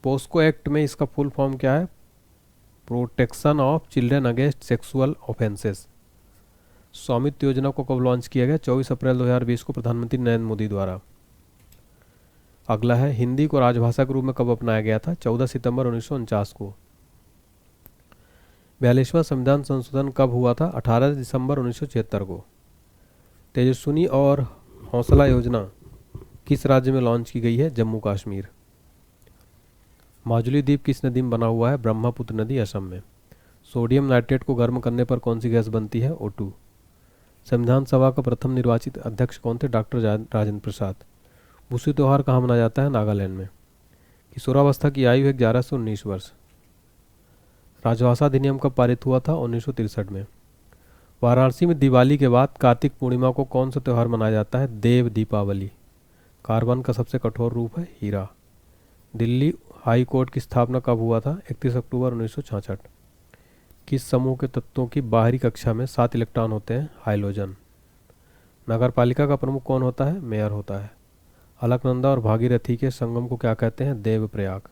पोस्को एक्ट में इसका फुल फॉर्म क्या है? Protection of children against sexual offences. स्वामित्व योजना को कब लॉन्च किया गया? 24 अप्रैल 2020 को प्रधानमंत्री नरेंद्र मोदी द्वारा। अगला है, हिंदी को राजभाषा के रूप में कब अपनाया गया था? 14 सितंबर 1949 को। 42वां संविधान संशोधन कब हुआ था? 18 दिसंबर 1976 को। तेजस्विनी और हौसला योजना किस राज्य में लॉन्च की गई है? जम्मू कश्मीर। माजुली द्वीप किस नदी में बना हुआ है? ब्रह्मपुत्र नदी, असम में। सोडियम नाइट्रेट को गर्म करने पर कौन सी गैस बनती है? O2। संविधान सभा का प्रथम निर्वाचित अध्यक्ष कौन थे? डॉक्टर राजेंद्र प्रसाद। बुसी त्यौहार कहाँ मनाया जाता है? नागालैंड में। किशोरावस्था की आयु है 11 से 19 वर्ष। राजभाषा अधिनियम कब पारित हुआ था? 1963 में। वाराणसी में दिवाली के बाद कार्तिक पूर्णिमा को कौन सा त्यौहार मनाया जाता है? देव दीपावली। कार्बन का सबसे कठोर रूप है हीरा। दिल्ली हाई कोर्ट की स्थापना कब हुआ था? 31 अक्टूबर 1966। किस समूह के तत्वों की बाहरी कक्षा में 7 इलेक्ट्रॉन होते हैं? हाइड्रोजन। नगर पालिका का प्रमुख कौन होता है? मेयर होता है। अलकनंदा और भागीरथी के संगम को क्या कहते हैं? देवप्रयाग।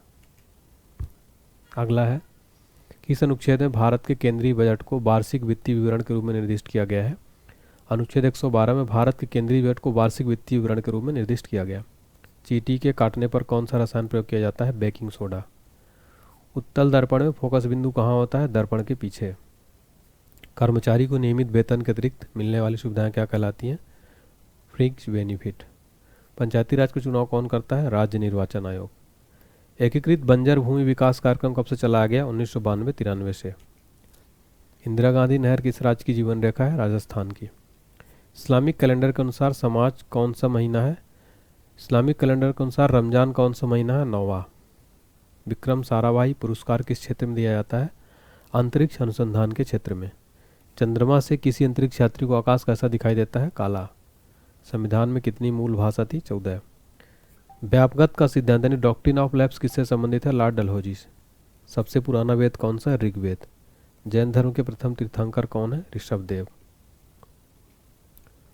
अगला है, किस अनुच्छेद में भारत के केंद्रीय बजट को वार्षिक वित्तीय विवरण के रूप में निर्दिष्ट किया गया है? अनुच्छेद 112 में भारत के केंद्रीय बजट को वार्षिक वित्तीय विवरण के रूप में निर्दिष्ट किया गया। चींटी के काटने पर कौन सा रसायन प्रयोग किया जाता है? Baking soda. उत्तल दर्पण में फोकस बिंदु कहाँ होता है? दर्पण के पीछे। कर्मचारी को नियमित वेतन के अतिरिक्त मिलने वाली सुविधाएं क्या कहलाती हैं? Fringe benefit. पंचायती राज का चुनाव कौन करता है? राज्य निर्वाचन आयोग। एकीकृत बंजर भूमि विकास कार्यक्रम कब से चलाया गया? 1992-93 से। इंदिरा गांधी नहर किस राज्य की जीवन रेखा है? राजस्थान की। इस्लामिक कैलेंडर के अनुसार समाज कौन सा महीना है? इस्लामिक कैलेंडर के अनुसार रमजान कौन सा महीना है? 9वां। विक्रम साराभाई पुरस्कार किस क्षेत्र में दिया जाता है? अंतरिक्ष अनुसंधान के क्षेत्र में। चंद्रमा से किसी अंतरिक्ष यात्री को आकाश कैसा दिखाई देता है? काला। संविधान में कितनी मूल भाषा थी? 14। व्यापगत का सिद्धांत यानी डॉक्ट्रिन ऑफ लैप्स किससे संबंधित है? लॉर्ड डलहौजी से। सबसे पुराना वेद कौन सा है? ऋग्वेद। जैन धर्म के प्रथम तीर्थंकर कौन है? ऋषभदेव।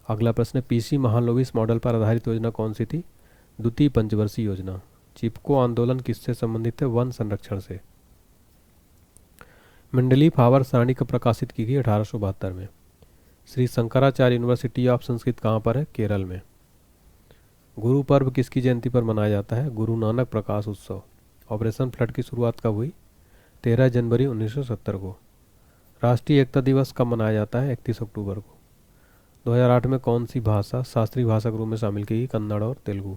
अगला प्रश्न है, पीसी महालनोबिस मॉडल पर आधारित योजना कौन सी थी? द्वितीय पंचवर्षीय योजना। चिपको आंदोलन किससे संबंधित है? वन संरक्षण से। मंडलीफ आवर्त सारणी कब प्रकाशित की गई? 1872 में। श्री शंकराचार्य यूनिवर्सिटी ऑफ संस्कृत कहाँ पर है? केरल में। गुरु पर्व किसकी जयंती पर मनाया जाता है? गुरु नानक प्रकाश उत्सव। ऑपरेशन फ्लड की शुरुआत कब हुई? 13 जनवरी 1970 को। राष्ट्रीय एकता दिवस कब मनाया जाता है? 31 अक्टूबर को। 2008 में कौन सी भाषा शास्त्रीय भाषा के रूप में शामिल की गई? कन्नड़ और तेलुगु।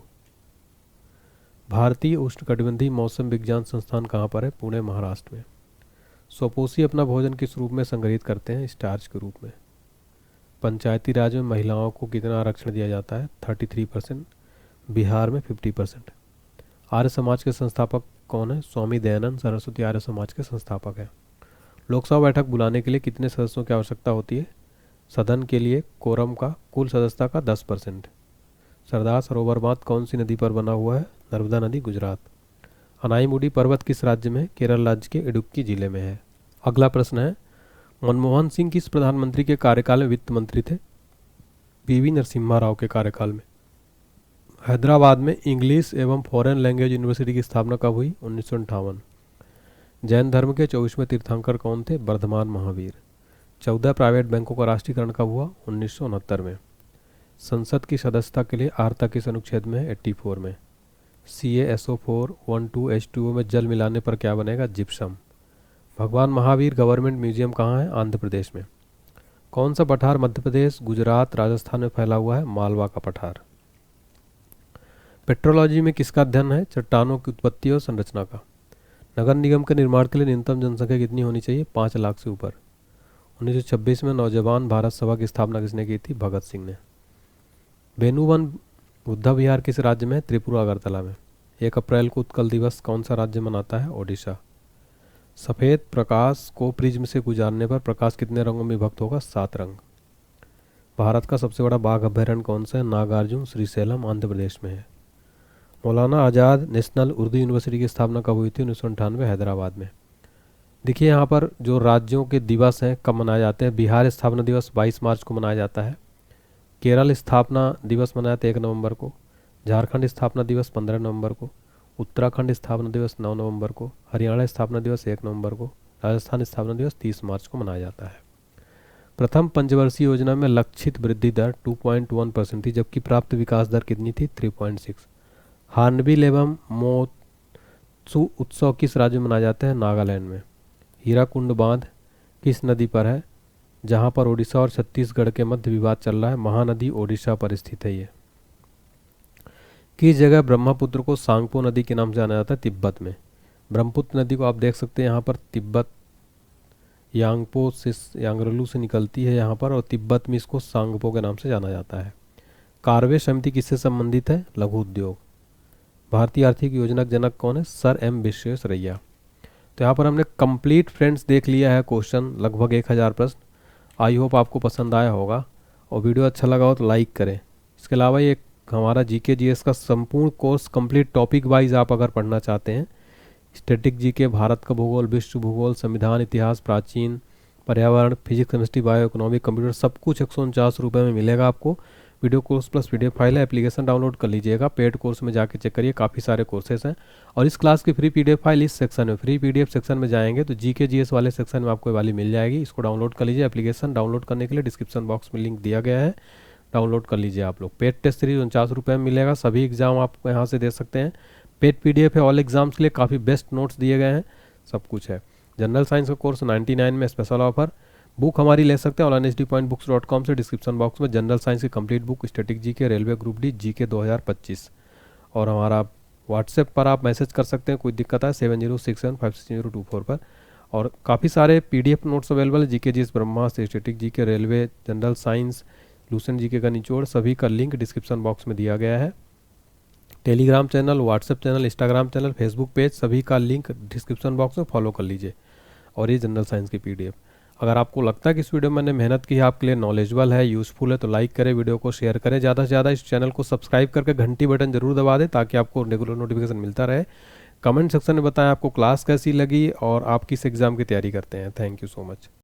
भारतीय उष्णकटिबंधीय मौसम विज्ञान संस्थान कहाँ पर है? पुणे महाराष्ट्र में। स्वपोषी अपना भोजन किस रूप में संग्रहित करते हैं? स्टार्च के रूप में। पंचायती राज में महिलाओं को कितना आरक्षण दिया जाता है? 33%। बिहार में 50%। आर्य समाज के संस्थापक कौन है? स्वामी दयानंद सरस्वती आर्य समाज के संस्थापक हैं। लोकसभा बैठक बुलाने के लिए कितने सदस्यों की आवश्यकता होती है? सदन के लिए कोरम का कुल सदस्यता का 10%। सरदार सरोवर बांध कौन सी नदी पर बना हुआ है? नर्मदा नदी, गुजरात। अनाईमुडी पर्वत किस राज्य में है? केरल राज्य के इडुक्की जिले में है। अगला प्रश्न है, मनमोहन सिंह किस प्रधानमंत्री के कार्यकाल में वित्त मंत्री थे? पीवी नरसिम्हा राव के कार्यकाल में। हैदराबाद में इंग्लिश एवं फॉरेन लैंग्वेज यूनिवर्सिटी की स्थापना कब हुई? 1958। जैन धर्म के 24वें तीर्थंकर कौन थे? वर्धमान महावीर। 14 प्राइवेट बैंकों का राष्ट्रीयकरण कब हुआ? 1969 में। संसद की सदस्यता के लिए आर्ता किस अनुच्छेद में है? 84 में। CaSO4 12H2O में जल मिलाने पर क्या बनेगा? जिप्सम। भगवान महावीर गवर्नमेंट म्यूजियम कहाँ है? आंध्र प्रदेश में। कौन सा पठार मध्य प्रदेश, गुजरात, राजस्थान में फैला हुआ है? मालवा का पठार। पेट्रोलॉजी में किसका अध्ययन है? चट्टानों की उत्पत्ति और संरचना का। नगर निगम के निर्माण के लिए न्यूनतम जनसंख्या कितनी होनी चाहिए? 5 लाख से ऊपर। 1926 में नौजवान भारत सभा की स्थापना किसने की थी? भगत सिंह ने। बेनुवन बुद्धा विहार किस राज्य में? त्रिपुरा, अगरतला में। 1 अप्रैल को उत्कल दिवस कौन सा राज्य मनाता है? ओडिशा। सफ़ेद प्रकाश को प्रिज्म से गुजारने पर प्रकाश कितने रंगों में विभक्त होगा? 7 रंग। भारत का सबसे बड़ा बाघ अभयारण्य कौन सा है? नागार्जुन, श्रीशैलम, आंध्र प्रदेश में है। मौलाना आज़ाद नेशनल उर्दू यूनिवर्सिटी की स्थापना कब हुई थी? 1998 हैदराबाद में। देखिए यहाँ पर जो राज्यों के दिवस हैं कब मनाए जाते हैं। बिहार स्थापना दिवस 22 मार्च को मनाया जाता है। केरल स्थापना दिवस मनाया जाता है 1 नवंबर को। झारखंड स्थापना दिवस 15 नवंबर को। उत्तराखंड स्थापना दिवस 9 नवंबर को। हरियाणा स्थापना दिवस 1 नवंबर को। राजस्थान स्थापना दिवस 30 मार्च को मनाया जाता है। प्रथम पंचवर्षीय योजना में लक्षित वृद्धि दर 2.1% थी, जबकि प्राप्त विकास दर कितनी थी? 3.6। हार्नबिल एवं मोत्सु उत्सव किस राज्य में मनाया जाता है? नागालैंड में। हीराकुंड बांध किस नदी पर है, जहां पर ओडिशा और छत्तीसगढ़ के मध्य विवाद चल रहा है? महानदी ओडिशा पर स्थित है ये। किस जगह ब्रह्मपुत्र को सांगपो नदी के नाम से जाना जाता है? तिब्बत में। ब्रह्मपुत्र नदी को आप देख सकते हैं यहाँ पर तिब्बत यांगपो से यांगरलू से निकलती है यहाँ पर, और तिब्बत में इसको सांगपो के नाम से जाना जाता है। कार्वे समिति किससे संबंधित है? लघु उद्योग। भारतीय आर्थिक योजना के जनक कौन है? Sir M Visvesvaraya. तो यहाँ पर हमने कंप्लीट फ्रेंड्स देख लिया है क्वेश्चन, लगभग 1000 प्रश्न। आई होप आपको पसंद आया होगा, और वीडियो अच्छा लगा हो तो लाइक करें। इसके अलावा ये हमारा GK GS का संपूर्ण कोर्स कंप्लीट टॉपिक वाइज आप अगर पढ़ना चाहते हैं, स्टैटिक जीके, भारत का भूगोल, विश्व भूगोल, संविधान, इतिहास, प्राचीन, पर्यावरण, physics, chemistry, bio economy, computer, सब कुछ 149 रुपये में मिलेगा आपको। Video course plus PDF file है, एप्लीकेशन डाउनलोड कर लीजिएगा। पेड कोर्स में जाके चेक करिए, काफ़ी सारे कोर्सेज हैं। और इस क्लास की फ्री पीडीएफ फाइल इस सेक्शन में, फ्री पीडीएफ सेक्शन में जाएंगे तो जीके जीएस वाले सेक्शन में आपको ये वाली मिल जाएगी। इसको डाउनलोड कर लीजिए। एप्लीकेशन डाउनलोड करने के लिए डिस्क्रिप्शन बॉक्स में लिंक दिया गया है, डाउनलोड कर लीजिए आप लोग। पेड टेस्ट सीरीज 49 रुपये में मिलेगा, सभी एग्जाम आप यहाँ से दे सकते हैं। पेड पीडीएफ है ऑल एग्जाम्स के लिए, काफ़ी बेस्ट नोट्स दिए गए हैं, सब कुछ है। जनरल साइंस का कोर्स 99 में स्पेशल ऑफर। बुक हमारी ले सकते हैं onlinehd.books.com से। डिस्क्रिप्शन बॉक्स में जनरल साइंस की complete book, static GK, railway group D, GK 2025। और हमारा व्हाट्सएप पर आप मैसेज कर सकते हैं, कोई दिक्कत है 7067560224 पर। और काफ़ी सारे पीडीएफ नोट्स अवेलेबल है, GK GS, Brahmastra, static GK, railway, general science, Lucent GK का निचोड़, सभी का लिंक डिस्क्रिप्शन बॉक्स में दिया गया है। Telegram channel, WhatsApp channel, Instagram channel, Facebook page, सभी का लिंक डिस्क्रिप्शन बॉक्स में फॉलो कर लीजिए। और ये जनरल साइंस की पीडीएफ। अगर आपको लगता है कि इस वीडियो में मैंने मेहनत की है, आपके लिए नॉलेजेबल है, यूज़फुल है, तो लाइक करें, वीडियो को शेयर करें ज़्यादा से ज़्यादा। इस चैनल को सब्सक्राइब करके घंटी बटन जरूर दबा दें ताकि आपको रेगुलर नोटिफिकेशन मिलता रहे। कमेंट सेक्शन में बताएं आपको क्लास कैसी लगी और आप किस एग्ज़ाम की तैयारी करते हैं। Thank you so much.